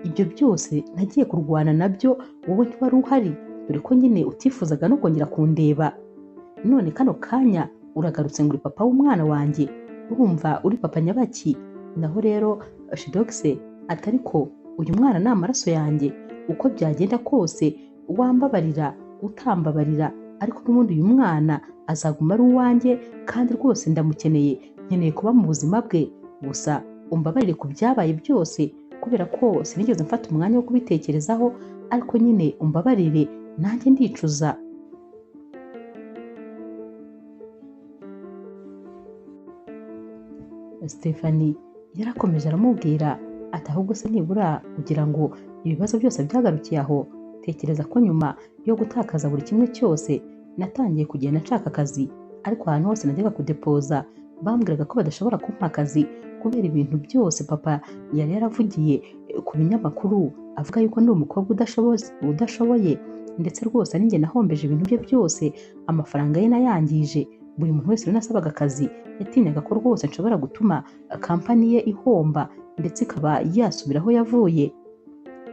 Ibyo byose nagiye kurwana nabyo, wowe ntiwari uhari, dore ko nyine utifuzaga no kongera kundeba. None kano kanya uragarutse ngo uri papa w'umwana wanjye, urumva uri papa nyabaki? Naho rero Shidogise ati ariko uyu mwana ni amaraso yanjye, uko byagenda kose wambabarira utambabarira, ariko n'ubundi uyu mwana azaguma ari uwanjye, kandi rwose ndamukeneye, nkeneye kuba mu buzima bwe. Gusa umbabarire ku byabaye byose, kubera ko sinigeze mfata umwanya wo kubitekerezaho, ariko nyine umbabarire nanjye ndicuza. Stephanie yarakomeje aramubwira ati ahubwo se nibura kugira ngo ibibazo byose byagarukiye aho, tekereza ko nyuma yo gutakaza buri kimwe cyose natangiye kugenda nshaka akazi, ariko ahantu hose najyaga kudepoza bambwiraga ko badashobora kumpa akazi kubera ibintu byose papa yari yaravugiye ku binyamakuru avuga yuko ndi umukobwa udashoboye, ndetse rwose ari njye nahombeje ibintu bye byose, amafaranga ye nayangije. Buri muntu wese nasabaga akazi yatinyaga ko rwose nshobora gutuma kampani ye ihomba ndetse ikaba yasubira aho yavuye.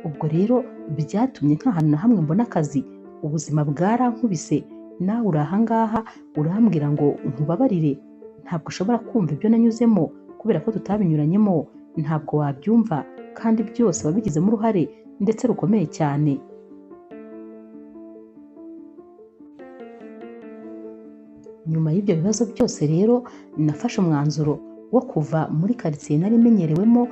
Ubwo rero byatumye nta hantu na hamwe mbona akazi, ubuzima bwarankubise. Nawe uri ahangaha urambwira ngo nkubabarire, ntabwo ushobora kumva ibyo nanyuzemo kubera ko tutabinyuranyemo, ntabwo wabyumva, kandi byose wabigizemo uruhare ndetse rukomeye cyane. Nyuma y'ibyo bibazo byose rero nafashe umwanzuro wo kuva muri karitsiye nari menyerewemo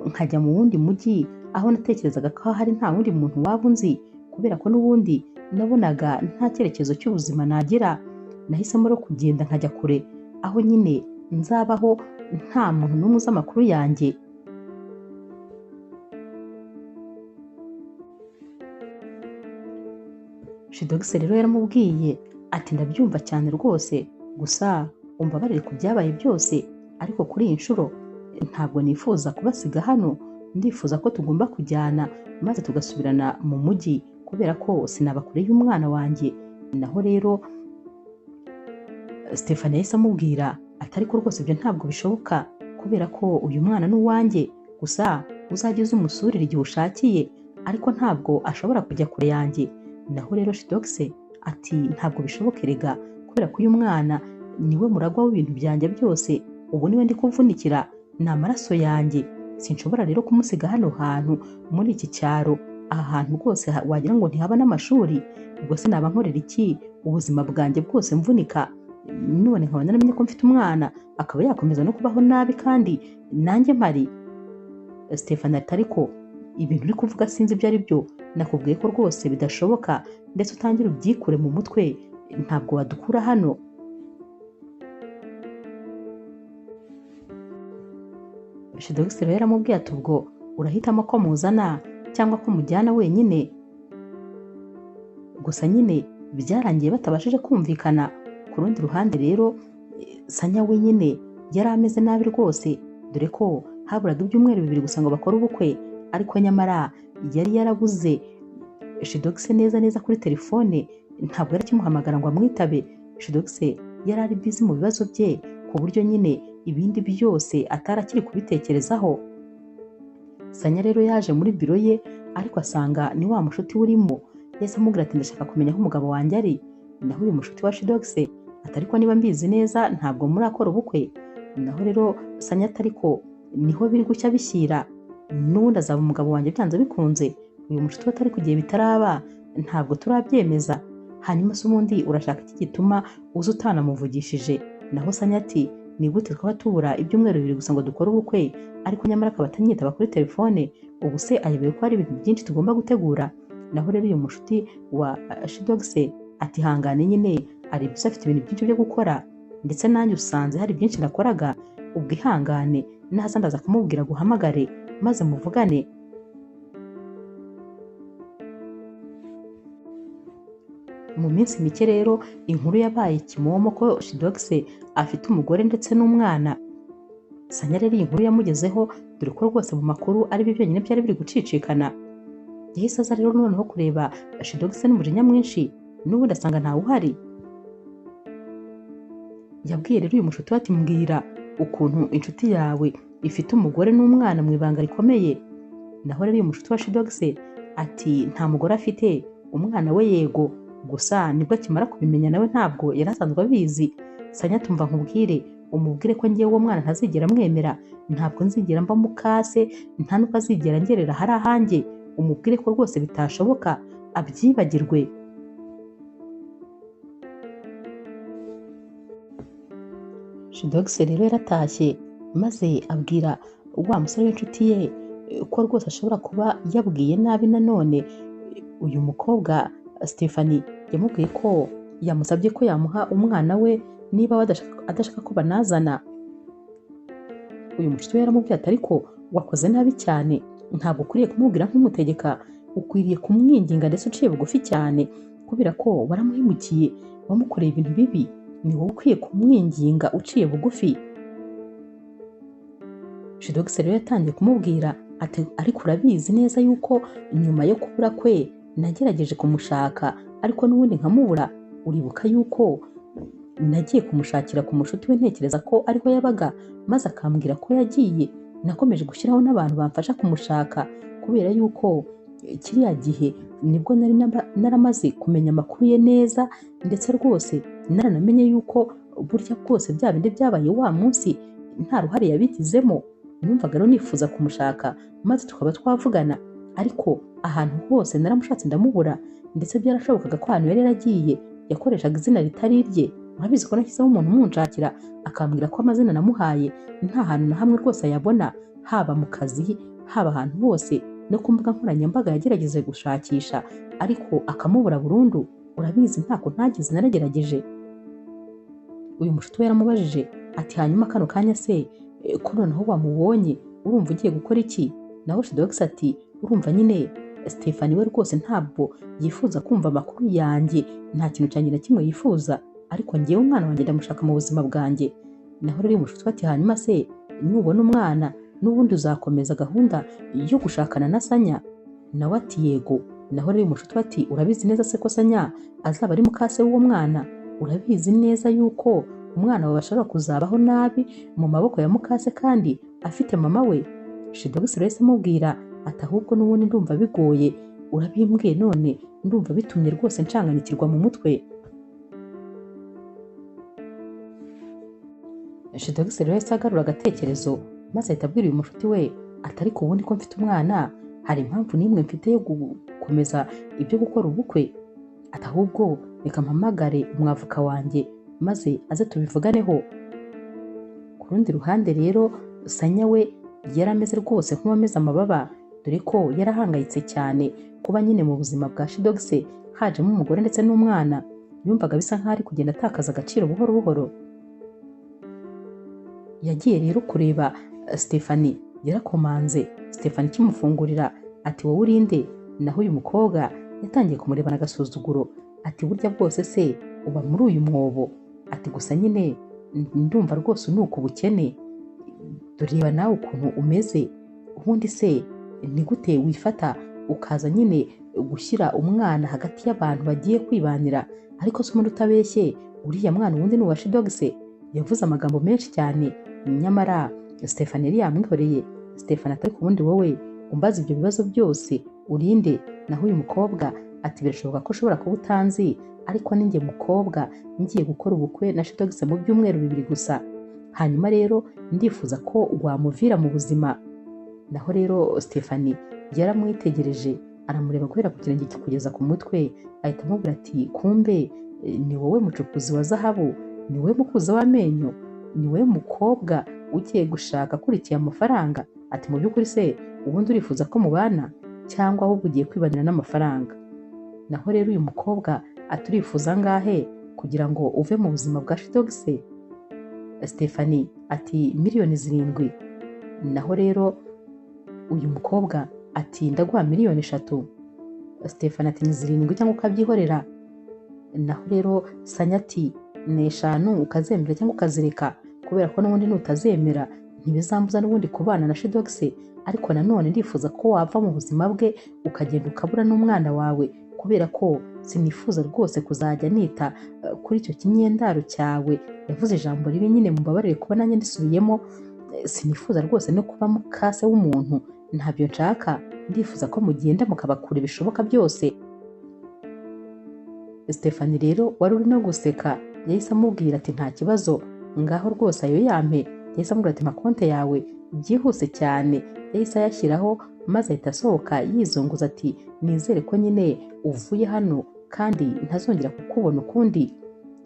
nkajya mu wundi mujyi, aho natekerezaga ko hari nta wundi muntu waba unzi, kubera ko n'ubundi nabonaga nta cyerekezo cy'ubuzima nagira. Nahisemo rero kugenda nkajya kure, aho nyine nzabaho nta muntu n'umwe uzi amakuru yanjye. Shidogise rero yaramubwiye ati ndabyumva cyane rwose, gusa umbabarire ku byabaye byose, ariko kuri iyi nshuro ntabwo nifuza kubasiga hano, ndifuza ko tugomba kujyana maze tugasubirana mu mujyi, kubera ko sinaba kure y'umwana wanjye. Naho rero Stephanie yahise amubwira ati ariko rwose ibyo ntabwo bishoboka, kubera ko uyu mwana ni uwanjye, gusa uzajya uza umusurire igihe ushakiye, ariko ntabwo ashobora kujya kure yanjye. Naho rero Shidogise ati ntabwo bishoboka erega, kubera ko uyu mwana niwe muragwa w'ibintu byanjye byose, ubu niwe ndi kuvunikira, ni amaraso yanjye, sinshobora rero kumusiga hano hantu muri iki cyaro. Aha hantu rwose wagira ngo ntihaba n'amashuri, ubwo se naba nkorera iki ubuzima bwanjye bwose mvunika? None nkaba naramenye ko mfite umwana akaba yakomeza no kubaho nabi kandi nanjye mpari. Stephanie ati ariko ibintu uri kuvuga sinzi ibyo ari byo, nakubwiye ko rwose bidashoboka, ndetse utangira ubyikure mu mutwe, ntabwo wadukura hano. Shidogise rero yaramubwiye ati ubwo urahitamo ko muzana cyangwa ko mujyana wenyine? Gusa nyine byarangiye batabashije kumvikana. Ku rundi ruhande rero Sanya wenyine yari ameze nabi rwose, dore ko haburaga ibyumweru 2 gusa ngo bakore ubukwe, ariko nyamara yari yarabuze Shidogise neza kuri telefone, ntabwo yari kimuhamagara ngo amwitabe. Shidogise yari ari busy mu bibazo bye, ku buryo nyine ibindi byose atarakiri kubitekerezaho. Sanya rero yaje muri biro ye, ariko asanga ni wa mushuti urimo. Yese amubwira ati ndashaka kumenya aho umugabo wanjye ari. Naho uyu mushuti wa Shidogise ati ariko niba mbizi neza ntabwo murakora ubukwe. naho rero Sanyata ariko niho biri gushya bishyira, n'ubundi azaba umugabo wanjye byanze bikunze, uyu mushuti we atari ku gihe bitaraba ntabwo turabyemeza. Hanyuma se ubundi urashaka iki gituma uza utanamuvugishije? Naho Sanya ati ni gute twaba tubura ibyumweru 2 gusa ngo dukore ubukwe, ariko nyamara akaba atanyitaba kuri telefone? Ubu se ayobewe ko hari ibintu byinshi tugomba gutegura? Naho rero uyu mushuti wa Shidogis ati hangane nyine ari byo afite ibintu byinshi byo gukora, ndetse nanjye usanze hari byinshi nakoraga, ubwo ihangane naza ndaza kumubwira guhamagare maze muvugane. Mu minsi mike rero inkuru yabaye kimomo ko Shidogis afite umugore ndetse n'umwana. Sanya rero iyi nkuru yamugezeho, dore ko rwose mu makuru ari byo byonyine byari biri gucicikana. Yahise aza rero noneho kureba Shidogis n'umujinya mwinshi, n'ubundi asanga ntawe uhari. Yabwiye rero uyu mushuti we ati mbwira ukuntu inshuti yawe ifite umugore n'umwana mu ibanga rikomeye. Naho rero uyu mushuti wa Shidogis ati nta mugore afite, umwana we yego, gusa nibwo akimara kubimenya nawe ntabwo yari asanzwe abizi. Sanya tumva nkubwire, umubwire ko ngewe uwo mwana ntazigera amwemera, ntabwo nzigera mba mukase, nta nuko azigera ngerera hari ahanjye, umubwire ko rwose bitashoboka, abyibagirwe. Shidogis rero yaratashye maze abwira wa musore w'inshuti ye ko rwose ashobora kuba yabwiye nabi. Nanone uyu mukobwa Stephanie yamubwiye ko yamusabye ko yamuha umwana we niba adashaka ko banazana. Uyu mushuti we yaramubwiye ati ariko wakoze nabi cyane, ntabwo ukwiriye kumubwira nk'umutegeka, ukwiriye kumwinginga ndetse uciye bugufi cyane, kubera ko waramuhemukiye, wamukoreye ibintu bibi, ni wowe ukwiye kumwinginga uciye bugufi. Shidogis rero yatangiye kumubwira ati ariko urabizi neza yuko nyuma yo kubura kwe nagerageje kumushaka, ariko n'ubundi nkamubura. Uribuka yuko nagiye kumushakira ku mushuti we ntekereza ko ariho yabaga, maze akambwira ko yagiye. Nakomeje gushyiraho n'abantu bamfasha kumushaka, kubera yuko kiriya gihe nibwo nari naramaze kumenya amakuru ye neza, ndetse rwose naranamenye yuko burya bwose bya bindi byabaye wa munsi nta ruhare yabigizemo. Numvaga rero nifuza kumushaka maze tukaba twavugana, ariko ahantu hose naramushatse ndamubura, ndetse byarashobokaga ko ahantu yari yaragiye yakoreshaga izina ritari irye. Urabizi ko nashyizeho umuntu umunshakira akambwira ko amazina namuhaye nta hantu na hamwe rwose ayabona, haba mu kazi, haba ahantu hose, no ku mbuga nkoranyambaga yagerageje gushakisha, ariko akamubura burundu. Urabizi ntako ntagize, naragerageje. Uyu mushuti we yaramubajije ati hanyuma kano kanya se ko noneho wamubonye urumva ugiye gukora iki? Naho Shidogis ati urumva nyine Stephanie we rwose ntabwo yifuza kumva amakuru yanjye, nta kintu cyanjye na kimwe yifuza, ariko ngewe umwana wanjye ndamushaka mu buzima bwanjye. Naho rero uyu mushuti we ati hanyuma se nubona umwana n'ubundi uzakomeza gahunda yo gushakana na Sanya? Nawe ati yego. Naho rero uyu mushuti we ati urabizi neza se ko Sanya azaba ari mukase w'uwo mwana? Urabizi neza yuko umwana wawe ashobora kuzabaho nabi mu maboko ya mukase kandi afite mama we? Shidogis rero amubwira ati ahubwo n'ubundi ndumva bigoye, urabimbwiye none ndumva bitumye rwose ncanganyikirwa mu mutwe. Shidogis rero agarura agatekerezo maze ahita abwira uyu mushuti we ati ariko ubundi ko mfite umwana hari impamvu n'imwe mfite yo gukomeza ibyo gukora ubukwe? Ati ahubwo reka mpamagare umwavoka wanjye maze aze tubivuganeho. Ku rundi ruhande rero Sanya we yarameze rwose nk'uwameze amababa, dore ko yarahangayitse cyane kuba nyine mu buzima bwa Shidogis hajemo umugore ndetse n'umwana. Yumvaga bisa nk'aho ari kugenda atakaza agaciro buhoro buhoro. Yagiye rero kureba Stephanie, yarakomanze. Stephanie kimufungurira ati wowe urinde? Naho uyu mukobwa yatangiye kumurebana agasuzuguro ati burya bwose se uba muri uyu mwobo? Ati gusa nyine ndumva rwose unuka ubukene, dureba nawe ukuntu umeze, ubundi se ni gute wifata ukaza nyine gushyira umwana hagati y'abantu bagiye kwibanira? Ariko se umuntu utabeshye uriya mwana ubundi ni uwa Shidogis? Yavuze amagambo menshi cyane, nyamara Stephanie yari yamwihoreye. Stephanie ati ariko ubundi wowe umbaza ibyo bibazo byose urinde? Naho uyu mukobwa ati birashoboka ko ushobora kuba utanzi, ariko ninjye mukobwa ngiye gukora ubukwe na Shidogis mu byumweru 2 gusa. hanyuma rero ndifuza ko wamuvira mu buzima. Naho rero Stephanie yaramwitegereje aramureba guhera ku kirenge kugeza ku mutwe, ahita amubwira ati kumbe ni wowe mucukuzi wa zahabu, ni wowe mukuzi w'amenyo, ni wowe mukobwa ugiye gushaka akurikiye amafaranga. Ati mu by'ukuri se ubundi urifuza ko mubana cyangwa ahubwo ugiye kwibanira n'amafaranga? Naho rero uyu mukobwa ati urifuza angahe kugira ngo uve mu buzima bwa Shidogis? Stephanie ati miliyoni 7. Naho rero uyu mukobwa ati ndaguha miliyoni 3. Stephanie ati ni 7 cyangwa ukabyihorera. Naho rero Sanya ati ni 5 ukazemera cyangwa ukazireka, kubera ko n'ubundi nutazemera ntibizambuza n'ubundi kubana na Shidogis, ariko nanone ndifuza ko wava mu buzima bwe ukagenda ukabura n'umwana wawe, kubera ko sinifuza rwose kuzajya nita kuri icyo kinyendaro cyawe. Yavuze ijambo ribi nyine, mumbabarire kuba nanjye ndisubiyemo. Sinifuza rwose no kuba mukase w'umuntu, ntabyo nshaka. Ndifuza ko mugenda mukabakura bishoboka byose. Stephanie rero wari uri no guseka yahise amubwira ati nta kibazo, ngaho rwose ayo yampe. Yahise amubwira ati makonte yawe byihuse cyane. Yahise ayashyiraho maze ahita asohoka yizunguza ati nizere ko nyine uvuye hano kandi ntazongera kukubona ukundi.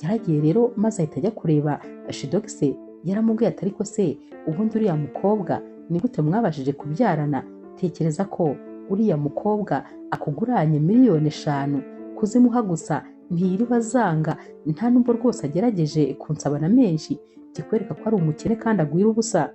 Yaragiye rero maze ahita ajya kureba Shidogis. Yaramubwiye ati ariko se ubundi uriya mukobwa ni gute mwabashije kubyarana? Tekereza ko uriya mukobwa akuguranye miliyoni 5 kuzimuha gusa ntiyiriwe azanga, nta nubwo rwose agerageje kunsabana menshi, kikwereka ko ari umukene kandi agwira ubusa.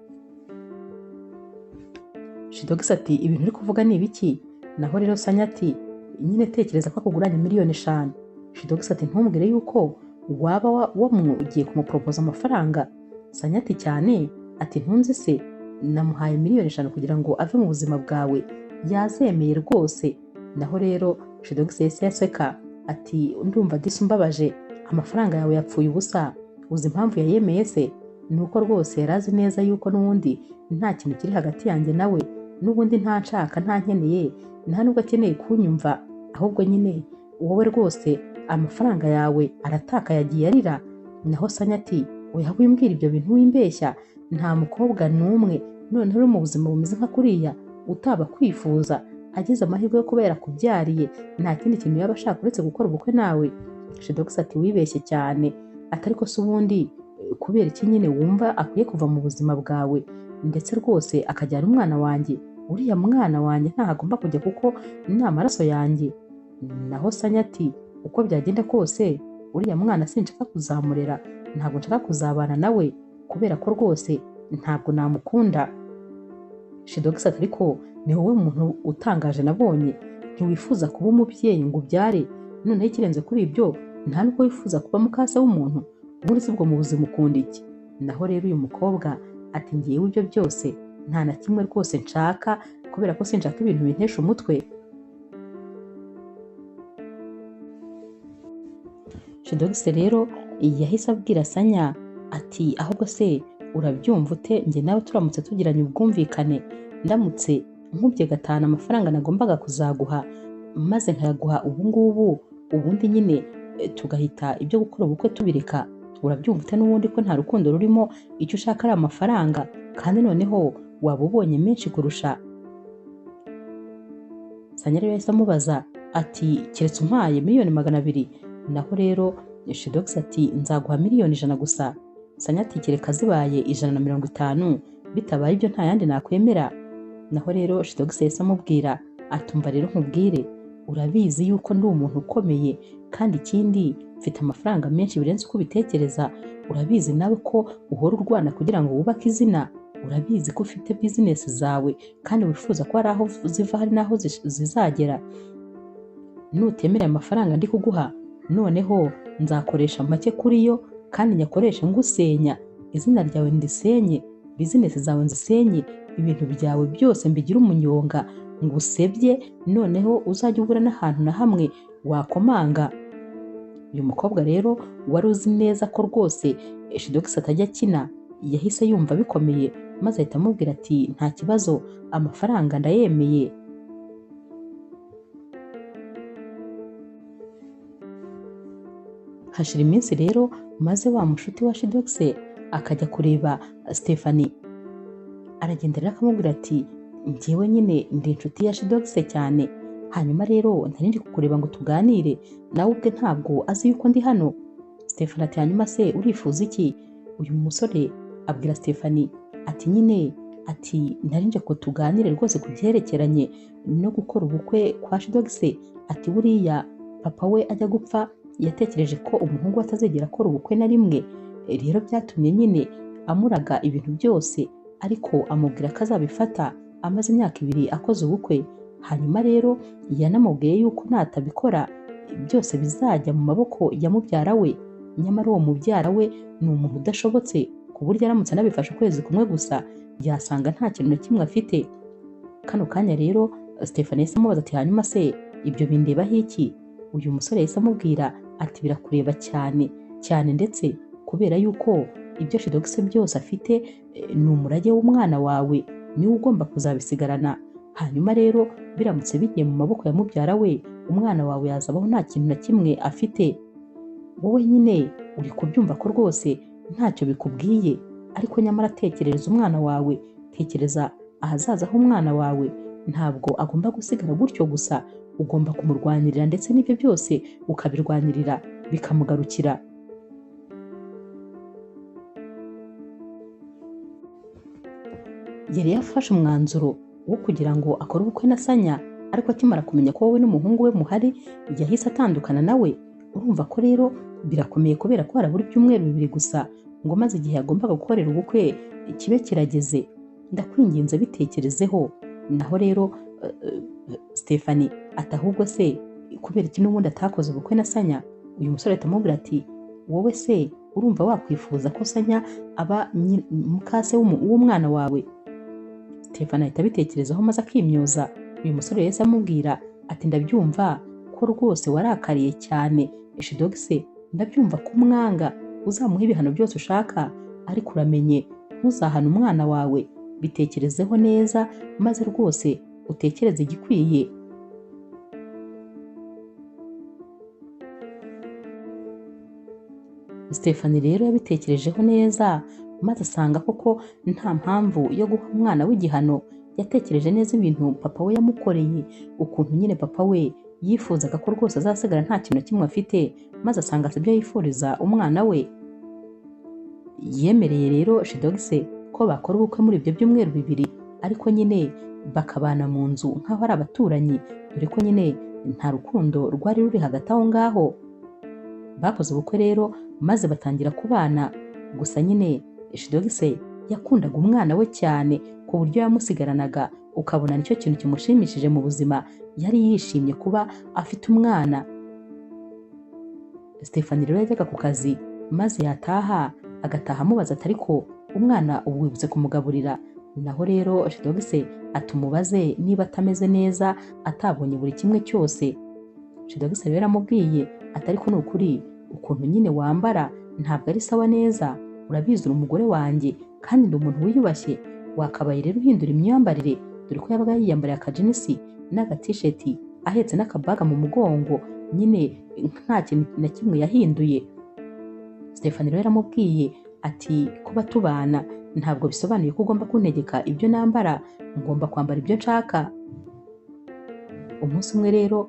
Shidogis ati ibintu uri kuvuga ni ibiki? Naho rero Sanya ati nyine tekereza ko akuguranye miliyoni 5. Shidogis ati ntumbwire yuko waba wamwugiye kumuporopoza amafaranga. Sanya ati cyane. Ati ntunzi se namuhaye miliyoni 5 kugira ngo ave mu buzima bwawe, yazemeye rwose. Naho rero Shidogis yahise yaseka ati ndumva disumbabaje, amafaranga yawe yapfuye ubusa. Uzi impamvu yayemeye se? Nuko rwose yarazi neza yuko n'ubundi nta kintu kiri hagati yanjye nawe, n'ubundi nta nshaka nta nkeneye, nta nubwo akeneye kunyumva, ahubwo nyine wowe rwose amafaranga yawe arataka yagiye arira. Naho Sanya ati oya wimbwira ibyo bintu wimbeshya, nta mukobwa n'umwe noneho uri mu buzima bumeze nka kuriya utaba kwifuza agize amahirwe yo kuba yarakubyariye, nta kindi kintu yaba ashaka uretse gukora ubukwe nawe. Shidogis ati wibeshye cyane. Atari ko se ubundi kubera iki nyine wumva akwiye kuva mu buzima bwawe ndetse rwose akajyana umwana wanjye? Uriya mwana wanjye ntaho agomba kujya kuko ni amaraso yanjye. Naho Sanya ati uko byagenda kose uriya mwana sinshaka kuzamurera, ntabwo nshaka kuzabana nawe kubera ko rwose ntabwo namukunda. Shidogis ati ariko ni wowe muntu utangaje nabonye, ntiwifuza kuba umubyeyi ngo ubyare, noneho ikirenze kuri ibyo nta nubwo wifuza kuba mukase w'umuntu, ubundi si bwo mu buzima ukunda iki? Naho rero uyu mukobwa ati ngewe ibyo byose nta na kimwe rwose nshaka, kubera ko sinshaka ibintu bintesha umutwe. Shidogis rero yahise abwira Sanya ati ahubwo se urabyumva ute njye nawe turamutse tugiranye ubwumvikane, ndamutse nkubye 5 amafaranga nagombaga kuzaguha maze nkayaguha ubu ngubu, ubundi nyine tugahita ibyo gukora ubukwe tubireka? Urabyumva ute n'ubundi ko nta rukundo rurimo, icyo ushaka ari amafaranga kandi noneho waba ubonye menshi kurusha? Sanya rero yahise amubaza ati keretse umpaye miliyoni 200. Naho rero Shidogis ati nzaguha miliyoni 100 gusa. Sanya ati kereka zibaye 150, bitabaye ibyo nta yandi nakwemera. Naho rero Shidogis yahise amubwira atumva rero nkubwire, urabizi yuko ndi umuntu ukomeye kandi ikindi mfite amafaranga menshi birenze uko ubitekereza. Urabizi nawe ko uhora urwana kugira ngo wubake izina, urabizi ko ufite business zawe kandi wifuza ko hari aho ziva hari naho zizagera. Nutemera amafaranga ndi kuguha, noneho nzakoresha make kuri yo kandi nyakoresha ngusenya, izina ryawe ndisenye, business zawe nzisenye, ibintu byawe byose mbigira umunyonga, ngusebye, noneho uzajya ubura n'ahantu na hamwe wakomanga. Uyu mukobwa rero wari uzi neza ko rwose Shidogis atajya akina, yahise yumva bikomeye maze ahita amubwira ati nta kibazo, amafaranga ndayemeye. Hashira iminsi rero maze wa mushuti wa Shidogis akajya kureba Stephanie. Aragenda rero akamubwira ati njyewe nyine ndi inshuti ya Shidogise cyane, hanyuma rero ntari ndi kukureba ngo tuganire, nawe ubwe ntabwo azi yuko ndi hano. Stephanie ati hanyuma se urifuza iki? Uyu musore abwira Stephanie ati nyine ati nari nje ko tuganire rwose ku byerekeranye no gukora ubukwe kwa Shidogise. Ati buriya papa we ajya gupfa yatekereje ko umuhungu we atazigera akora ubukwe na rimwe, rero byatumye nyine amuraga ibintu byose, ariko amubwira ko azabifata amaze imyaka 2 akoze ubukwe. Hanyuma rero yanamubwiye yuko natabikora byose bizajya mu maboko ya mubyara we, nyamara uwo mubyara we ni umuntu udashobotse ku buryo aramutse anabifashe ukwezi kumwe gusa yasanga nta kintu na kimwe afite. Kano kanya rero Stephanie yahise amubaza ati hanyuma se ibyo bindebaho iki? Uyu musore yahise amubwira ati birakureba cyane cyane, ndetse kubera yuko ibyo Shidogise byose afite ni umurage w'umwana wawe, niwe ugomba kuzabisigarana. Hanyuma rero biramutse bigiye mu maboko ya mubyara we, umwana wawe yazabaho nta kintu na kimwe afite. Wowe nyine uri kubyumva ko rwose ntacyo bikubwiye, ariko nyamara tekerereza umwana wawe, tekereza ahazaza h'umwana wawe. Ntabwo agomba gusigara gutyo gusa, ugomba kumurwanirira ndetse n'ibyo byose ukabirwanirira bikamugarukira. Yari yafashe umwanzuro wo kugira ngo akore ubukwe na Sanya, ariko akimara kumenya ko wowe n'umuhungu we muhari yahise atandukana nawe. Urumva ko rero birakomeye kubera ko harabura ibyumweru 2 gusa ngo maze igihe yagombaga gukorera ubukwe kibe kirageze. Ndakwinginze bitekerezeho. Naho rero Stephanie ati ahubwo se kubera iki n'ubundi atakoze ubukwe na Sanya? Uyu musore atamubwira ati wowe se urumva wakwifuza ko Sanya aba mukase w'umwana wawe? Stephanie ahita abitekerezaho maze akimyoza. Uyu musore yahise amubwira ati ndabyumva ko rwose warakariye cyane Shidogise, ndabyumva ko umwanga, uzamuha ibihano byose ushaka, ariko uramenye ntuzahane umwana wawe. Bitekerezeho neza maze rwose utekereze igikwiye. Stephanie rero yabitekerejeho neza maze asanga koko nta mpamvu yo guha umwana w'igihano. Yatekereje neza ibintu papa we yamukoreye, ukuntu nyine papa we yifuzaga ko rwose azasigara nta kintu na kimwe afite, maze asanga sibyo yifuriza umwana we. Yemereye rero Shidogise ko bakora ubukwe muri ibyo byumweru 2, ariko nyine bakabana mu nzu nk'aho ari abaturanyi, dore ko nyine nta rukundo rwari ruri hagati aho ngaho. Bakoze ubukwe rero maze batangira kubana, gusa nyine Shidogise yakundaga umwana we cyane ku buryo yamusigaranaga ukabona nicyo kintu kimushimishije mu buzima. Yari yishimye kuba afite umwana. Stephanie rero yajyaga ku kazi maze yataha agataha amubaza ati ariko umwana ubu wibutse kumugaburira? Naho rero Shidogise atumubaze niba atameze neza, atabonye buri kimwe cyose. Shidogise rero amubwiye ati ariko n'ukuri ukuntu nyine wambara ntabwo ari sawa neza, urabizi uri umugore wanjye kandi ndi umuntu wiyubashye, wakabaye rero uhindura imyambarire. Dore ko yabaga yiyambariye akajinisi n'agatisheti ahetse n'akabaga mu mugongo, nyine nta kintu na kimwe yahinduye. Stephanie rero yaramubwiye ati kuba tubana ntabwo bisobanuye ko ugomba kuntegeka ibyo nambara, ngomba kwambara ibyo nshaka. Umunsi umwe rero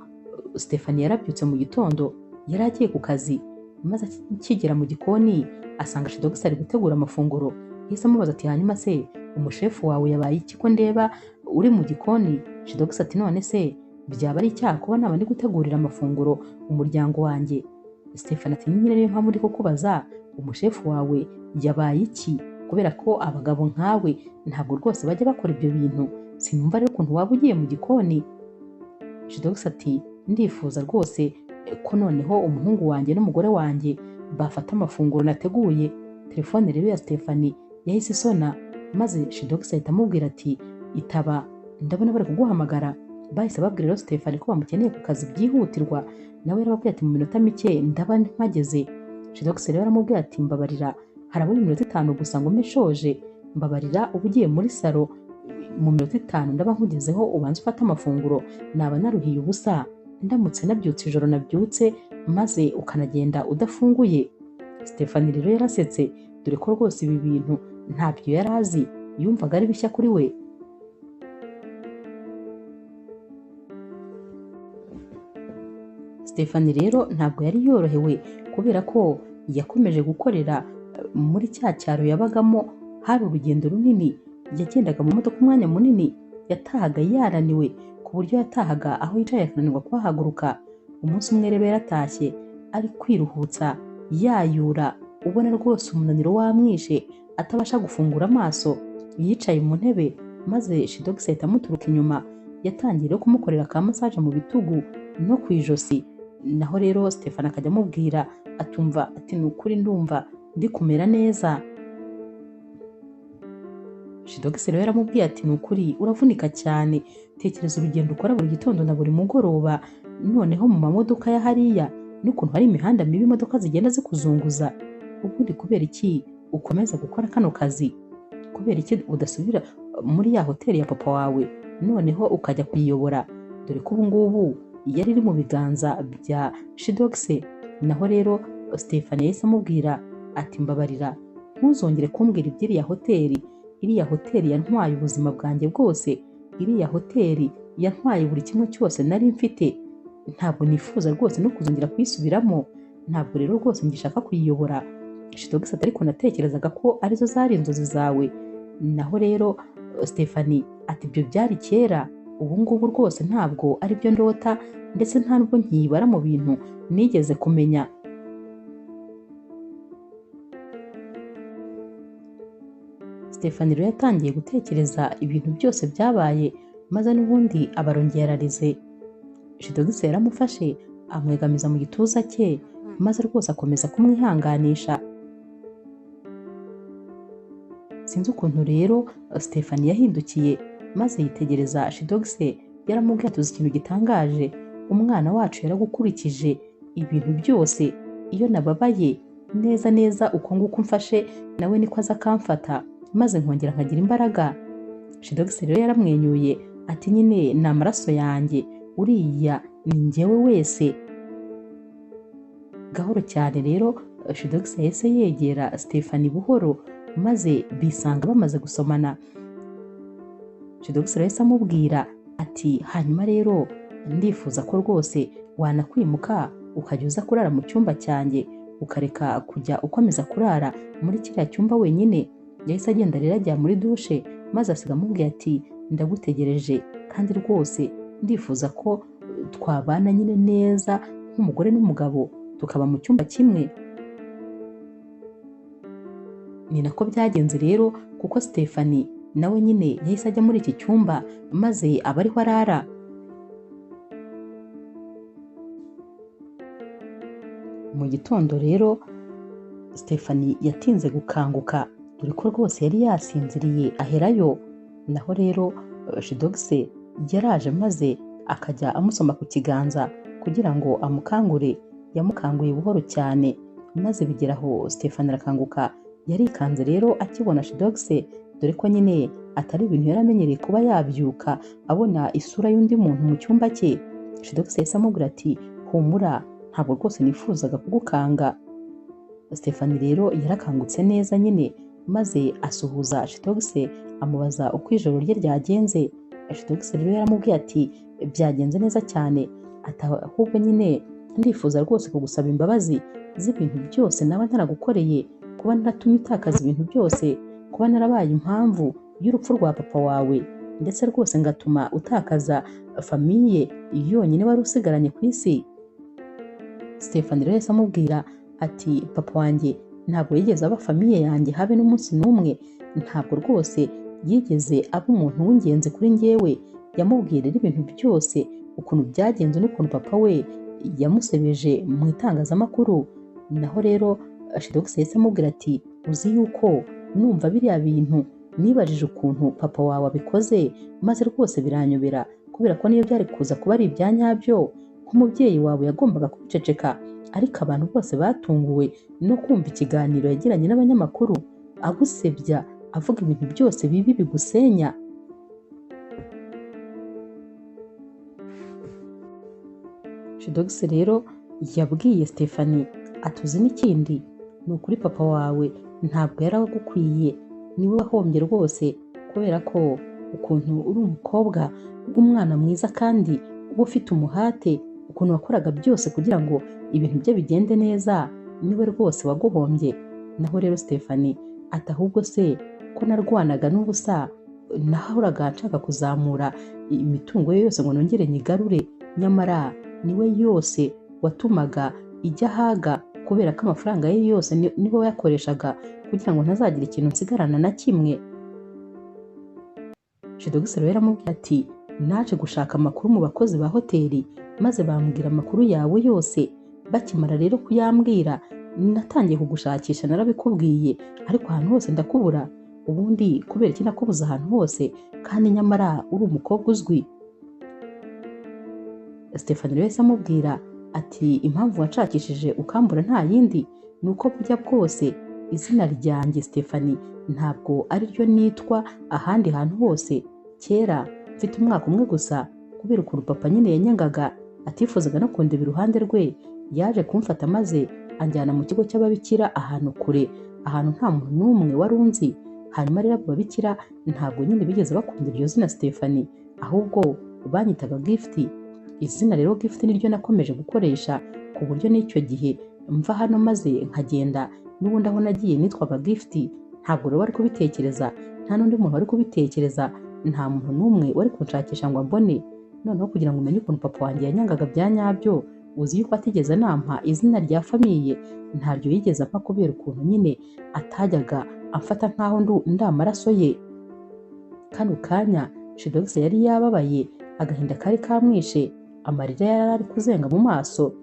Stephanie yarabyutse mu gitondo, yari agiye ku kazi, maze akigera mu gikoni asanga Shidogise ari gutegura amafunguro. Yahise amubaza ati hanyuma se umushefu wawe yabaye iki ko ndeba uri mu gikoni? Shidogise ati none se byaba ari icyaha kuba naba ndi gutegurira amafunguro umuryango wanjye? Stephanie ati nyine niyo mpamvu ndi kukubaza umushefu wawe yabaye iki, kubera ko abagabo nkawe ntabwo rwose bajya bakora ibyo bintu. Sinumva rero ukuntu waba ugiye mu gikoni. Shidogise ati ndifuza rwose ko noneho umuhungu wanjye n'umugore wanjye bafata amafunguro nateguye. Telefone rero ya Stephanie yahise isona, maze Shidogise ahita amubwira ati itaba, ndabona bari kuguhamagara. Bahise babwira rero Stephanie ko bamukeneye ku kazi byihutirwa. Nawe yarababwiye ati mu minota mike ndaba mpageze. Shidogise rero aramubwira ati mbabarira, harabura iminota 5 gusa ngo meshoje, mbabarira uba ugiye muri salo mu minota 5 ndaba nkugezeho ubanza ufata amafunguro, naba naruhiye ubusa ndamutse nabyutse ijoro nabyutse maze ukanagenda udafunguye. Stephanie rero yarasetse dore ko rwose ibi bintu ntabyo yari azi, yumvaga ari bishya kuri we. Stephanie rero ntabwo yari yorohewe kubera ko yakomeje gukorera muri cya cyaro yabagamo. Hari urugendo runini, yagendaga mu modoka umwanya munini, yatahaga yananiwe ku buryo yatahaga aho yicaye akananirwa kuhahaguruka. Umunsi umwe rero yaratashye ari kwiruhutsa yayura, ubona rwose umunaniro wamwishe atabasha gufungura amaso. Yicaye mu ntebe maze Shidogisi ahita amuturuka inyuma, yatangiye rero kumukorera ka massage mu bitugu no ku ijosi. Naho rero Stephanie akajya amubwira atumva ati ni ukuri ndumva ndi kumera neza. Shidogisi rero yaramubwiye ati ni ukuri uravunika cyane, tekereza urugendo ukora buri gitondo na buri mugoroba, noneho mu mamodoka ya hariya n'ukuntu hari imihanda mibi imodoka zigenda zikuzunguza. Ubundi kubera iki ukomeza gukora kano kazi? Kubera iki udasubira muri ya hoteli ya papa wawe noneho ukajya kuyiyobora? Dore ko ubu ngubu yari iri mu biganza bya Shidogisi. Naho rero Stephanie yahise amubwira ati mbabarira, ntuzongere kumbwira iby'iriya hoteli. Iriya hoteli yantwaye ubuzima bwanjye bwose, iriya hoteli yantwaye buri kimwe cyose nari mfite. Ntabwo nifuza rwose no kuzongera kuyisubiramo, ntabwo rero rwose ngishaka kuyiyobora. Shidogisi ati ariko natekerezaga ko arizo zari inzozi zawe. Naho rero Stephanie ati ibyo byari kera, ubu ngubu rwose ntabwo ari byo ndota, ndetse nta nubwo nkiyibara mu bintu nigeze kumenya. Stephanie rero yatangiye gutekereza ibintu byose byabaye, maze n'ubundi abarongera ararize. Shidogisi yaramufashe amwegamiza mu gituza cye, maze rwose akomeza kumwihanganisha. Sinzi ukuntu rero Stephanie yahindukiye maze yitegereza Shidogisi. Yaramubwiye ati uzi ikintu gitangaje, umwana wacu yaragukurikije ibintu byose. Iyo nababaye neza neza uko nguko mfashe, nawe niko aza akamfata maze nkongera nkagira imbaraga. Shidogisi rero yaramwenyuye ati nyine ni amaraso yanjye, uriya ni njyewe wese. Gahoro cyane rero Shidogisi yahise yegera Stephanie buhoro, maze bisanga bamaze gusomana. Shidogisi rero yahise amubwira ati hanyuma rero ndifuza ko rwose wanakwimuka ukajya uza kurara mu cyumba cyanjye, ukareka kujya ukomeza kurara muri kiriya cyumba wenyine. Yahise agenda rero ajya muri dushe, maze asiga amubwiye ati ndagutegereje kandi rwose ndifuza ko twabana nyine neza nk'umugore n'umugabo, tukaba mu cyumba kimwe. Ni nako byagenze rero, kuko Stephanie nawe nyine yahise ajya muri iki cyumba maze aba ariho arara. Mu gitondo rero Stephanie yatinze gukanguka, dore ko rwose yari yasinziriye aherayo. Naho rero Shidogisi yaraje maze akajya amusoma ku kiganza kugira ngo amukangure. Yamukanguye buhoro cyane maze bigeraho Stephanie arakanguka. Yarikanze rero akibona Shidogisi, dore ko nyine atari ibintu yaramenyereye kuba yabyuka abona isura y'undi muntu mu cyumba cye. Shidogisi yahise amubwira ati humura, ntabwo rwose nifuzaga kugukanga. Stephanie rero yarakangutse neza nyine, maze asuhuza Shidogisi amubaza uko ijoro rye ryagenze. Shidogisi rero yaramubwiye ati byagenze neza cyane, ati ahubwo nyine ndifuza rwose kugusaba imbabazi z'ibintu byose naba ntaragukoreye, kuba naratumye utakaza ibintu byose, kuba narabaye impamvu y'urupfu rwa papa wawe, ndetse rwose ngatuma utakaza famiye yonyine wari usigaranye ku isi. Stephanie rero yahise amubwira ati papa wanjye ntabwo yigeze aba famiye yanjye habe n'umunsi n'umwe, ntabwo rwose yigeze aba umuntu w'ingenzi kuri njyewe. Yamubwiye rero ibintu byose ukuntu byagenze n'ukuntu papa we yamusebeje mu itangazamakuru. Naho rero Shidogisi yahise amubwira ati uzi yuko numva biriya bintu nibajije ukuntu papa wawe abikoze, maze rwose biranyobera, kubera ko niyo byari kuza kuba ari ibya nyabyo nk'umubyeyi wawe yagombaga kubiceceka, ariko abantu bose batunguwe no kumva ikiganiro yagiranye n'abanyamakuru agusebya, avuga ibintu byose bibi bigusenya. Shidogisi rero yabwiye Stephanie ati uzi n'ikindi, ni ukuri papa wawe ntabwo yari agukwiye, niwe wahombye rwose kubera ko ukuntu uri umukobwa w'umwana mwiza kandi uba ufite umuhate, ukuntu wakoraga byose kugira ngo ibintu bye bigende neza, niwe rwose waguhombye. Naho rero Stephanie ati ahubwo se ko narwanaga n'ubusa, nahoraga nshaka kuzamura imitungo ye yose ngo nongere nyigarure, nyamara niwe yose watumaga ijya ahaga kubera ko amafaranga ye yose niwe wayakoreshaga kugira ngo ntazagira ikintu nsigarana na kimwe. Shidogisi rero yaramubwiye ati naje gushaka amakuru mu bakozi ba hoteli maze bambwira amakuru yawe yose, bakimara rero kuyambwira natangiye kugushakisha narabikubwiye, ariko ahantu hose ndakubura. Ubundi kubera iki nakubuza ahantu hose kandi nyamara uri umukobwa uzwi? Stephanie rero yahise amubwira ati impamvu wanshakishije ukambura nta yindi, ni uko burya bwose izina ryanjye Stephanie ntabwo ari ryo nitwa ahandi hantu hose. Kera mfite umwaka umwe gusa, kubera ukuntu papa nyine yanyangaga atifuzaga no kundeba iruhande rwe, yaje kumfata maze anjyana mu kigo cy'ababikira ahantu kure, ahantu nta muntu n'umwe wari unzi. Hanyuma rero abo babikira ntabwo nyine bigeze bakunda iryo zina Stephanie, ahubwo banyitaga Gift. Izina rero Gift niryo nakomeje gukoresha ku buryo n'icyo gihe mva hano maze nkagenda n'ubundi aho nagiye nitwaga Gift. Ntabwo rero wari kubitekereza, nta n'undi muntu wari kubitekereza, nta muntu n'umwe wari kunshakisha ngo ambone. Noneho kugira ngo umenye ukuntu papa wanjye yanyangaga bya nyabyo, uzi yuko atigeze nampa izina rya famiye, ntaryo yigeze ampa kubera ukuntu nyine atajyaga amfata nkaho ndi amaraso ye. Kano kanya Shidogisi yari yababaye, agahinda kari kamwishe, amarira yari ari kuzenga mu maso.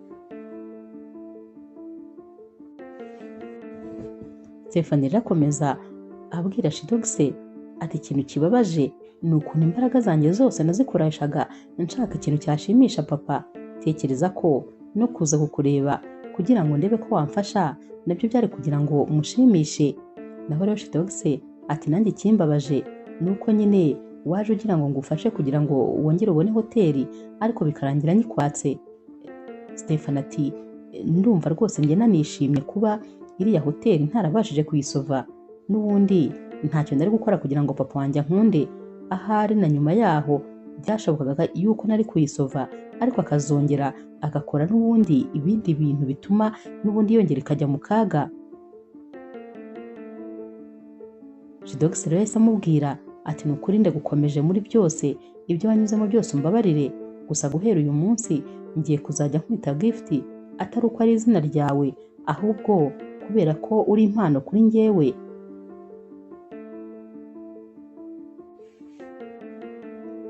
Stephanie arakomeza abwira Shidogisi ati ikintu kibabaje ni ukuntu imbaraga zanjye zose nazikoreshaga nshaka ikintu cyashimisha papa. Tekereza ko no kuza kukureba kugira ngo ndebe ko wamfasha nabyo byari kugira ngo mushimishe. Naho rero Shidogisi ati nanjye ikimbabaje ni uko nyine waje ugira ngo ngufashe kugira ngo wongere ubone hoteli, ariko bikarangira nyikwatse. Stephanie ati ndumva rwose njye nanishimye kuba iriya hoteli ntarabashije kuyisova, n'ubundi ntacyo nari gukora kugira ngo papa wanjye ankunde. Ahari na nyuma yaho byashobokaga yuko nari kuyisova, ariko akazongera agakora n'ubundi ibindi bintu bituma n'ubundi yongera ikajya mu kaga. Shidogisi rero yahise amubwira ati nukuri ndagukomeje muri byose, ibyo wanyuzemo byose umbabarire, gusa guhera uyu munsi ngiye kuzajya nkwita Gift, atari uko ari izina ryawe, ahubwo kubera ko uri impano kuri njyewe.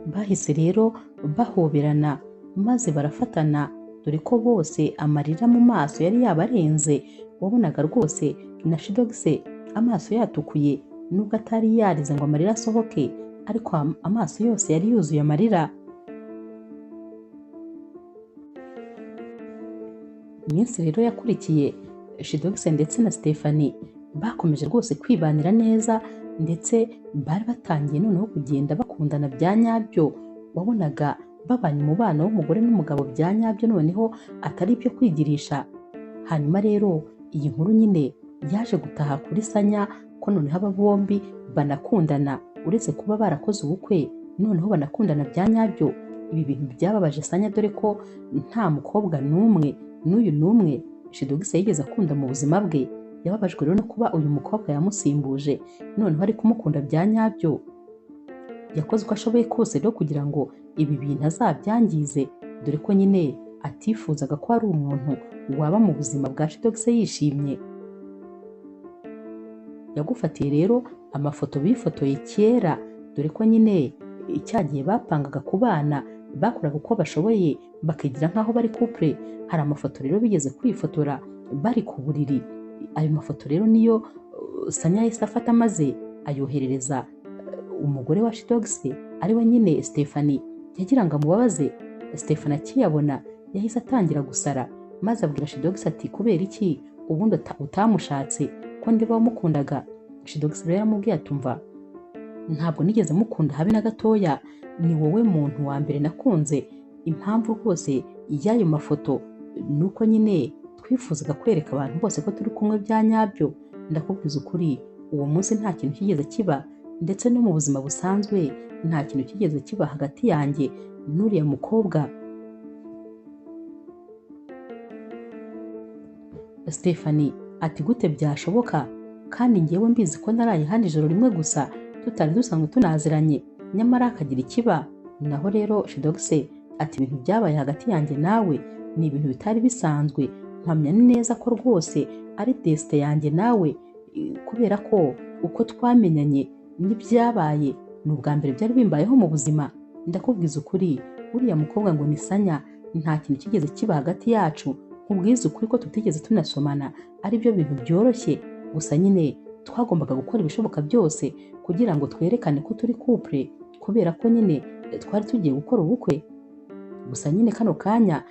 Bahise rero bahoberana maze barafatana, dore ko bose amarira mu maso yari yabarenze. Wabonaga rwose na Shidogisi amaso yatukuye, nubwo atari yarize ngo amarira asohoke, ariko amaso yose yari yuzuye amarira. Iminsi rero yakurikiye, Shidogisi ndetse na Stephanie bakomeje rwose kwibanira neza, ndetse bari batangiye noneho kugenda bakundana bya nyabyo. Wabonaga babanye umubano w'umugore n'umugabo bya nyabyo, noneho atari ibyo kwigirisha. Hanyuma rero iyi nkuru nyine yaje gutaha kuri Sanya ko noneho aba bombi banakundana, uretse kuba barakoze ubukwe noneho banakundana bya nyabyo. Ibi bintu byababaje Sanya, dore ko nta mukobwa n'umwe n'uyu n'umwe Shidogisi yigeze akunda mu buzima bwe. Yababajwe rero no kuba uyu mukobwa yamusimbuje, noneho ari kumukunda bya nyabyo. Yakoze uko ashoboye kose rero kugira ngo ibi bintu azabyangize, dore ko nyine atifuzaga ko ari umuntu waba mu buzima bwa Shidogisi yishimye. Yagufatiye rero amafoto bifotoye kera, dore ko nyine icyagiye bapangaga ku bana bakoraga uko bashoboye bakigira nk'aho bari couple. Hari amafoto rero bigeze kwifotora bari ku buriri. Ayo mafoto rero niyo Sanya yahise afata maze ayoherereza umugore wa Shidogisi ariwe nyine Stephanie, yagira ngo amubabaze. Stephanie akiyabona yahise atangira gusara, maze abwira Shidogisi ati kubera iki ubundi utamushatse ko ndiba wamukundaga? Shidogisi rero yaramubwiye ati umva, ntabwo nigeze mukunda habe na gatoya, ni wowe muntu wa mbere nakunze. Impamvu rwose y'ayo mafoto nuko nyine twifuzaga kwereka abantu bose ko turi kumwe bya nyabyo, ndakubwiza ukuri uwo munsi nta kintu kigeze kiba, ndetse no mu buzima busanzwe nta kintu kigeze kiba hagati yanjye n'uriya mukobwa. Stephanie ati gute byashoboka kandi ngewe mbizi ko naraye hano ijoro rimwe gusa tutari dusanzwe tunaziranye, nyamara akagira ikiba. Naho rero Shidogise ati ibintu byabaye hagati yanjye nawe ni ibintu bitari bisanzwe, mpamya neza ko rwose ari desite yanjye nawe, kubera ko uko twamenyanye n'ibyabaye ni ubwa mbere byari bimbayeho mu buzima. Ndakubwiza ukuri uriya mukobwa ngo ni Sanya, nta kintu kigeze kiba hagati yacu, nkubwiza ukuri ko tutigeze tunasomana, ari byo bintu byoroshye. Gusa nyine twagombaga gukora ibishoboka byose kugira ngo twerekane ko turi couple, kubera ko nyine twari tugiye gukora ubukwe. Gusa nyine kano kanya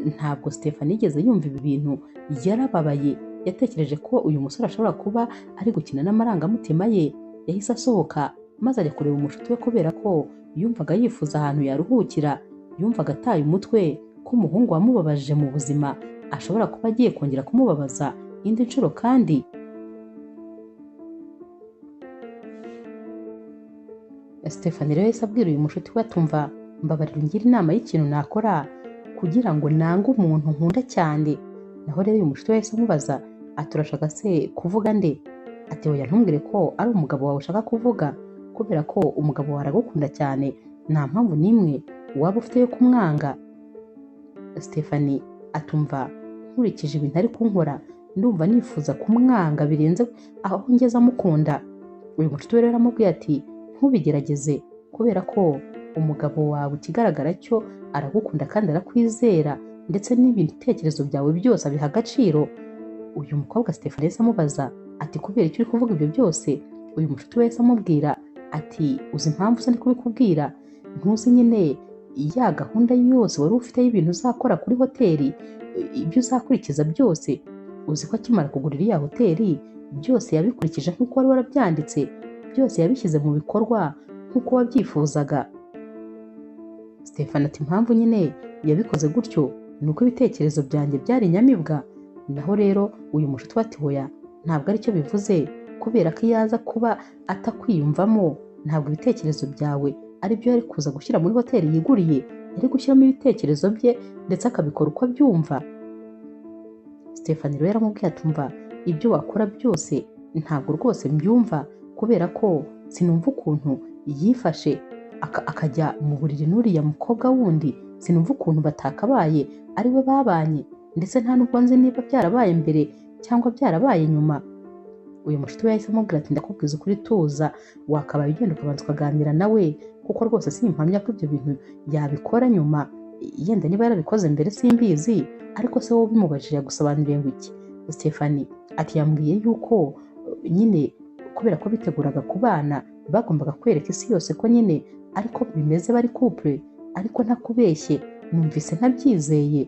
ntabwo Stephanie yigeze yumva ibi bintu, yarababaye. Yatekereje ko uyu musore ashobora kuba ari gukina n'amarangamutima ye. Yahise asohoka maze ajya kureba umushuti we, kubera ko yumvaga yifuza ahantu yaruhukira. Yumvaga ataye umutwe ko umuhungu wamubabaje mu buzima ashobora kuba agiye kongera kumubabaza indi nshuro kandi. Stephanie rero yahise abwira uyu mushuti we atumva mbabarira ungire inama y'ikintu nakora kugira ngo nange umuntu nkunda cyane. Naho rero uyu mushuti we yahise amubaza ati urashaka se kuvuga nde? Ati oya ntumbwire ko ari umugabo wawe ushaka kuvuga, kubera ko umugabo wawe aragukunda cyane, nta mpamvu n'imwe waba ufite yo kumwanga. Stephanie atumva nkurikije ibintu ari kunkora ndumva nifuza kumwanga birenze aho ngeze amukunda. Uyu mushuti we rero aramubwiye ati ntubigerageze, kubera ko umugabo wawe ikigaragara cyo aragukunda kandi arakwizera, ndetse n'ibitekerezo byawe byose abiha agaciro. Uyu mukobwa Stephanie yahise amubaza ati kubera icyo uri kuvuga ibyo byose? Uyu mushuti we yahise amubwira ati uzi impamvu se ndi kubikubwira? Ntuzi nyine ya gahunda yose wari ufite y'ibintu uzakora kuri hoteli, ibyo uzakurikiza byose? Uzi ko akimara kugura iriya hoteli byose yabikurikije nk'uko wari warabyanditse, byose yabishyize mu bikorwa nk'uko wabyifuzaga. Stephanie ati impamvu nyine yabikoze gutyo ni uko ibitekerezo byanjye byari inyamibwa. Naho rero uyu mushuti we ati hoya ntabwo aricyo bivuze, kubera ko iyo aza kuba atakwiyumvamo ntabwo ibitekerezo byawe ari byo yari kuza gushyira muri hoteli yiguriye, yari gushyiramo ibitekerezo bye ndetse akabikora uko abyumva. Stephanie rero yaramubwiye atumva ibyo wakora byose ntabwo rwose mbyumva, kubera ko sinumva ukuntu yifashe akajya mu buriri n'uriya mukobwa wundi, sinumva ukuntu batakabaye ari we babanye, ndetse nta nubwo nzi niba byarabaye mbere cyangwa byarabaye nyuma. Uyu mushuti we yahise amubwira ati ndakubwiza ukuri tuza, wakabaye ugenda ukabanza ukaganira nawe, kuko rwose simpamya ko ibyo bintu yabikora nyuma. Yenda niba yarabikoze mbere simbizi, ariko se wowe ubimubajije yagusobanuriye ngo iki? Stephanie ati yambwiye yuko nyine kubera ko biteguraga kubana bagombaga kwereka isi yose ko nyine ariko bimeze bari couple, ariko ntakubeshye numvise ntabyizeye.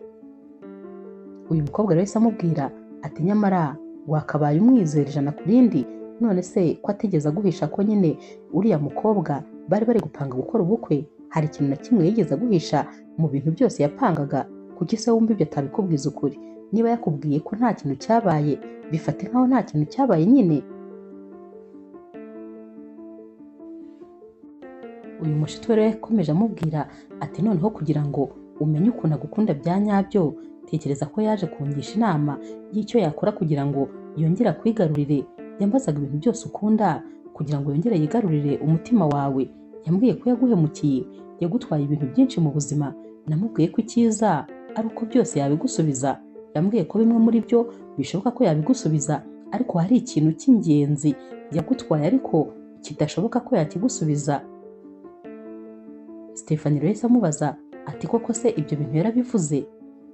Uyu mukobwa rero yahise amubwira ati nyamara wakabaye umwizera ijana ku rindi, none se ko atigeze aguhisha ko nyine uriya mukobwa bari gupanga gukora ubukwe? Hari ikintu na kimwe yigeze aguhisha mu bintu byose yapangaga? Kuki se wumva ibyo atabikubwiza ukuri? Niba yakubwiye ko nta kintu cyabaye, bifate nkaho nta kintu cyabaye nyine. Uyu mushuti we rero yakomeje amubwira ati noneho kugira ngo umenye ukuntu agukunda bya nyabyo, tekereza ko yaje kungisha inama y'icyo yakora kugira ngo yongere akwigarurire. Yambazaga ibintu byose ukunda kugira ngo yongere yigarurire umutima wawe. Yambwiye ko yaguhemukiye, yagutwaye ibintu byinshi mu buzima. Namubwiye ko icyiza ari uko byose yabigusubiza. Yambwiye ko bimwe muri byo bishoboka ko yabigusubiza, ariko hari ikintu cy'ingenzi yagutwaye ariko kidashoboka ko yakigusubiza. Stephanie rero yahise amubaza ati koko se ibyo bintu yarabivuze?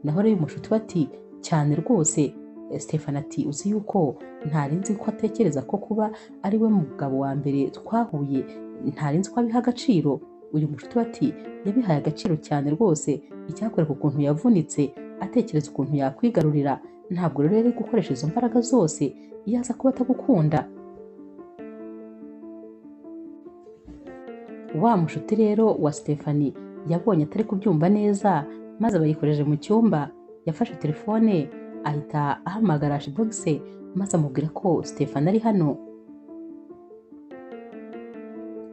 Naho rero uyu mushuti we ati cyane rwose. Stephanie ati uzi yuko ntarinzi ko atekereza ko kuba ari we mugabo wa mbere twahuye, ntarinzi ko abiha agaciro. Uyu mushuti we ati yabihaye agaciro cyane rwose, icyakwereka ukuntu yavunitse atekereza ukuntu yakwigarurira. Ntabwo rero yari gukoresha izo mbaraga zose iyo aza kuba atagukunda. Wa mushuti rero wa Stephanie yabonye atari kubyumva neza, maze bayikoreje mu cyumba. Yafashe telefone ahita ahamagara Shidogise maze amubwira ko Stefani ari hano.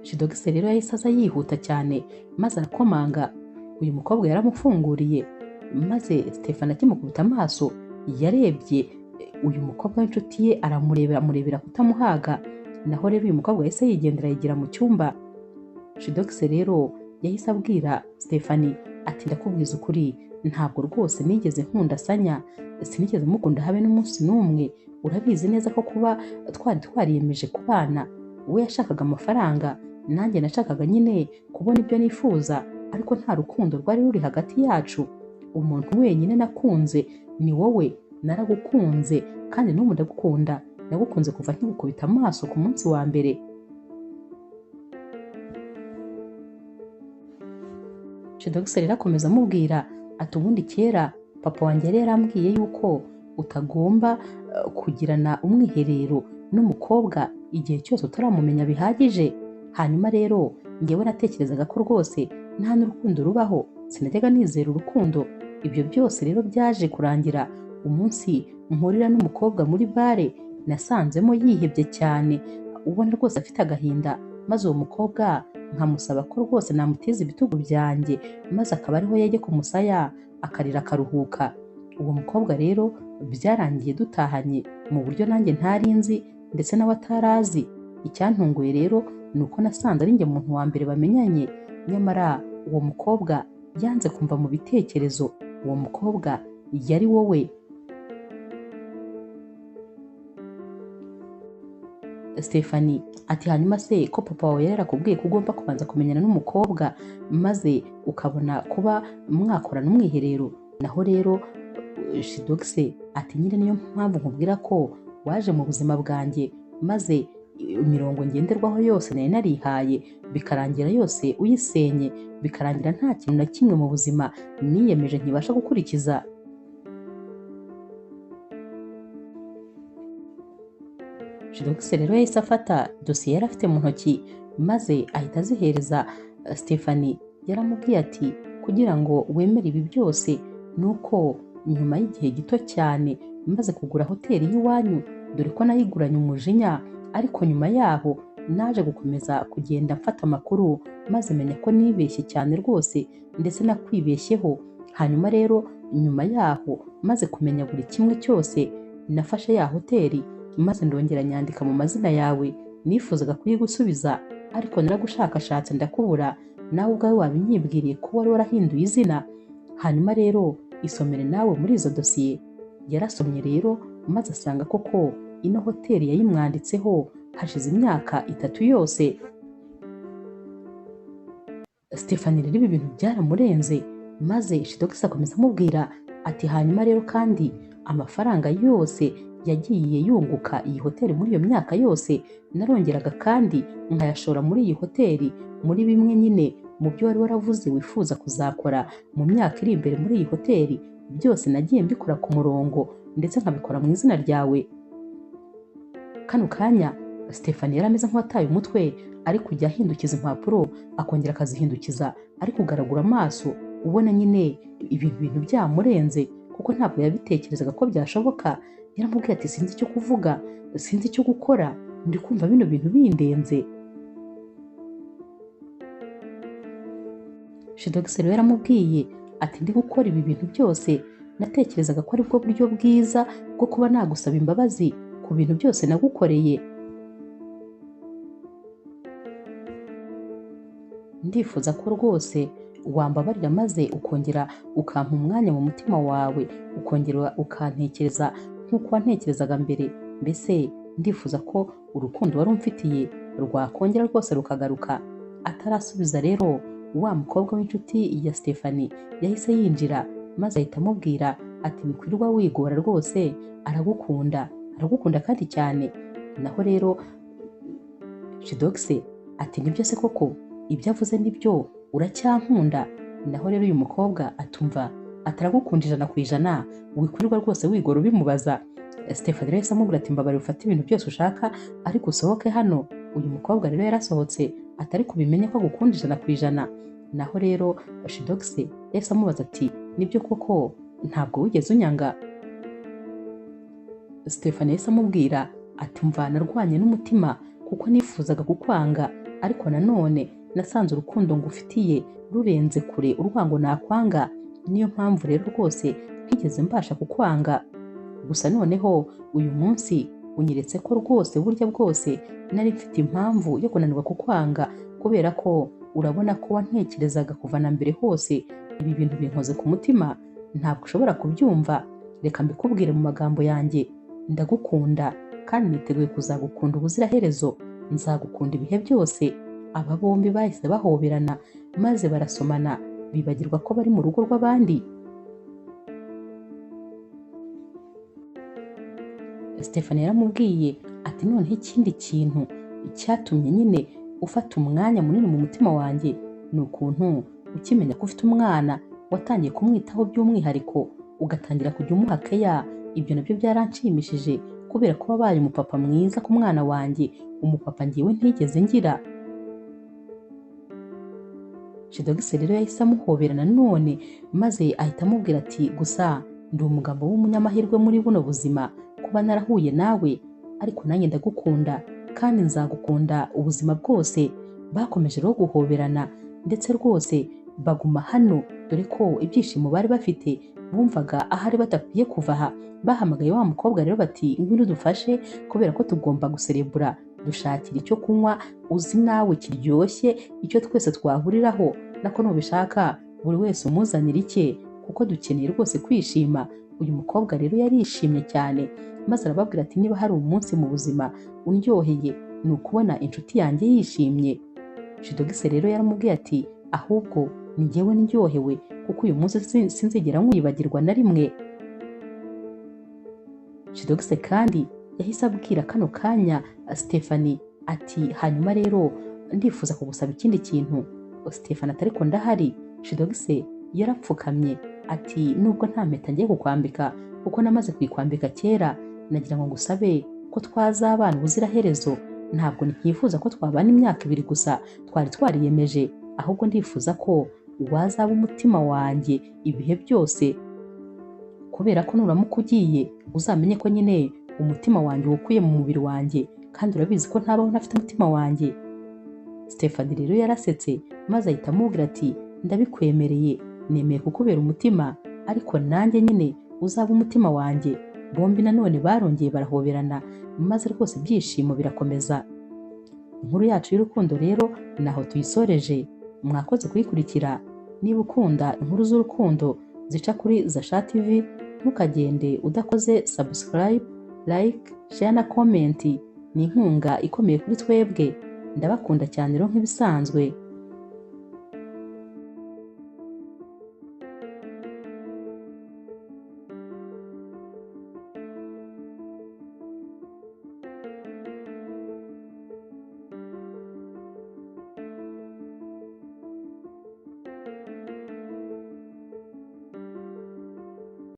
Shidogise rero yahise aza yihuta cyane maze arakomanga. Uyu mukobwa yaramufunguriye maze Stefani akimukubita amaso yarebye uyu mukobwa w'inshuti ye, amurebera kutamuhaga. Naho rero uyu mukobwa yahise yigendera yigira mu cyumba. Shidogise rero yahise abwira Stefani ati ndakubwiza ukuri, ntabwo rwose nigeze nkunda Sanya, sinigeze mukunda habe n'umunsi n'umwe. Urabizi neza ko kuba twariyemeje kubana, we yashakaga amafaranga, nanjye nashakaga nyine kubona ibyo nifuza, ariko nta rukundo rwari ruri hagati yacu. Umuntu wenyine nakunze ni wowe, naragukunze kandi n'ubu ndagukunda. Nagukunze kuva nkigukubita amaso ku munsi wa mbere. Shidogise rero akomeza amubwira ati ubundi kera papa wanjye yari yarambwiye yuko utagomba kugirana umwiherero n'umukobwa igihe cyose utaramumenya bihagije. Hanyuma rero ngewe natekerezaga ko rwose nta n'urukundo rubaho, sinajyaga nizera urukundo. Ibyo byose rero byaje kurangira umunsi mpurira n'umukobwa muri bare, nasanzemo yihebye cyane, ubona rwose afite agahinda, maze uwo mukobwa nkamusaba ko rwose namutiza ibitugu byanjye, maze akaba ariho yegeka umusaya akarira akaruhuka. Uwo mukobwa rero byarangiye dutahanye mu buryo nanjye ntari nzi ndetse nawe atarazi. Icyantunguye rero ni uko nasanze ari njye muntu wa mbere bamenyanye, nyamara uwo mukobwa yanze kumva mu bitekerezo. Uwo mukobwa yari wowe. Stefani ati hanyuma se ko papa wawe yari yarakubwiye ko ugomba kubanza kumenyana n'umukobwa maze ukabona kuba mwakorana umwiherero? Naho rero Shidogise ati nyine niyo mpamvu nkubwira ko waje mu buzima bwanjye, maze imirongo ngenderwaho yose nari narihaye bikarangira yose uyisenye, bikarangira nta kintu na kimwe mu buzima niyemeje nkibasha gukurikiza. Shidogise rero yahise afata dosiye yari afite mu ntoki maze ahita azihereza Stefani. Yaramubwiye ati kugira ngo wemere ibi byose ni uko nyuma y'igihe gito cyane maze kugura hoteli y'iwanyu, dore ko nayiguranye umujinya, ariko nyuma yaho naje gukomeza kugenda mfata amakuru maze menya ko nibeshye cyane rwose ndetse nakwibeshyeho. Hanyuma rero nyuma yaho maze kumenya buri kimwe cyose, nafashe ya hoteli maze ndongera nyandika mu mazina yawe. Nifuzaga kuyigusubiza ariko naragushakashatse ndakubura, nawe ubwawe wabinyibwiriye ko wari warahinduye izina. Hanyuma rero isomere nawe muri izo dosiye. Yarasomye rero maze asanga koko ino hoteli yayimwanditseho hashize imyaka 3 yose. Stefani rero ibi bintu byaramurenze, maze Shidogise akomeza amubwira ati hanyuma rero kandi amafaranga yose yagiye yunguka iyi hoteli muri iyo myaka yose, narongeraga kandi nkayashora muri iyi hoteli muri bimwe nyine mu byo wari waravuze wifuza kuzakora mu myaka iri imbere muri iyi hoteli. Byose nagiye mbikora ku murongo ndetse nkabikora mu izina ryawe. Kano kanya Stefani yari ameze nk'uwataye umutwe, ari kujya ahindukiza impapuro akongera akazihindukiza, ari kugaragura amaso, ubona nyine ibi bintu byamurenze kuko ntabwo yabitekerezaga ko byashoboka. Yaramubwiye ati sinzi icyo kuvuga, sinzi icyo gukora, ndi kumva bino bintu bindenze. Shidogise rero yaramubwiye ati ndi gukora ibi bintu byose, natekerezaga ko ari bwo buryo bwiza bwo kuba nagusaba imbabazi ku bintu byose nagukoreye. Ndifuza ko rwose wambabarira maze ukongera ukampa umwanya mu mutima wawe, ukongera ukantekereza nk'uko wantekerezaga mbere. Mbese ndifuza ko urukundo wari umfitiye rwakongera rwose rukagaruka. Atarasubiza rero wa mukobwa w'inshuti ya Stefani yahise yinjira maze ahita amubwira ati wikwirirwa wigora rwose, aragukunda kandi cyane. Naho rero Shidogise ati nibyo se koko ibyo avuze nibyo, uracyankunda? Naho rero uyu mukobwa atumva ataragukunda 100%, wikwirirwa rwose wigora ubimubaza. Stefani rero amubwira ati mbabarira ufate ibintu byose ushaka ariko usohoke hano. Uyu mukobwa rero yarasohotse atari kubimenye ko agukunda 100%. Naho rero Shidogise yahise amubaza ati nibyo koko ntabwo wigeze unyanga? Stefani yahise amubwira ati mva narwanye n'umutima kuko nifuzaga kukwanga, ariko nanone nasanze urukundo ngufitiye rurenze kure urwango nakwanga, niyo mpamvu rero rwose ntigeze mbasha kukwanga. Gusa noneho uyu munsi unyeretse ko rwose burya bwose nari mfite impamvu yo kunanirwa kukwanga, kubera ko urabona ko wantekerezaga kuva na mbere hose. Ibi bintu binkoze ku mutima, ntabwo ushobora kubyumva. Reka mbikubwire mu magambo yanjye, ndagukunda kandi niteguye kuzagukunda ubuziraherezo, nzagukunda ibihe byose. Aba bombi bahise bahoberana maze barasomana, bibagirwa ko bari mu rugo rw'abandi. Stefani yaramubwiye ati noneho ikindi kintu cyatumye nyine ufata umwanya munini mu mutima wanjye ni ukuntu ukimenya ko ufite umwana watangiye kumwitaho by'umwihariko, ugatangira kujya umuha keya. Ibyo nabyo byaranshimishije kubera ko wabaye umupapa mwiza ku mwana wanjye, umupapa ngewe ntigeze ngira. Shidogise rero yahise amuhobera nanone maze ahita amubwira ati gusa ndi umugabo w'umunyamahirwe muri buno buzima kuba narahuye nawe, ariko nanjye ndagukunda kandi nzagukunda ubuzima bwose. Bakomeje rero guhoberana ndetse rwose baguma hano, dore ko ibyishimo bari bafite bumvaga ahari badakwiye kuva aha. Bahamagaye wa mukobwa rero bati ngwino dufashe, kubera ko tugomba guserebura, dushakira icyo kunywa uzi nawe kiryoshye, icyo twese twahuriraho, nako nubishaka buri wese umuzanira icye kuko dukeneye rwose kwishima. Uyu mukobwa rero yarishimye cyane maze arababwira ati niba hari umunsi mu buzima undyoheye ni ukubona inshuti yanjye yishimye. Shidogise rero yaramubwiye ati ahubwo ni njyewe ndyohewe kuko uyu munsi sinzigera nkwibagirwa na rimwe. Shidogise kandi yahise abwira kano kanya Stefani ati hanyuma rero ndifuza kugusaba ikindi kintu. Stefani ati ariko ndahari. Shidogise yarapfukamye ati nubwo nta mpeta ngiye kukwambika kuko namaze kuyikwambika kera, nagira ngo ngusabe ko twazabana ubuziraherezo. Ntabwo ntifuza ko twabana imyaka 2 gusa twari twariyemeje, ahubwo ndifuza ko wazaba umutima wanjye ibihe byose, kubera ko nuramuka ugiye uzamenye ko nyine umutima wanjye wukuye mu mubiri wanjye, kandi urabizi ko ntabaho ntafite umutima wanjye. Stefani rero yarasetse maze ahita amubwira ati ndabikwemereye, nemeye kukubera umutima, ariko nanjye nyine uzaba umutima wanjye. Bombi nanone barongeye barahoberana maze rwose ibyishimo birakomeza. Inkuru yacu y'urukundo rero naho tuyisoreje. Mwakoze kuyikurikira. Niba ukunda inkuru z'urukundo zica kuri Zasha TV, ntukagende udakoze subscribe, like, share na comment. Ni inkunga ikomeye kuri twebwe. Ndabakunda cyane rero nk'ibisanzwe.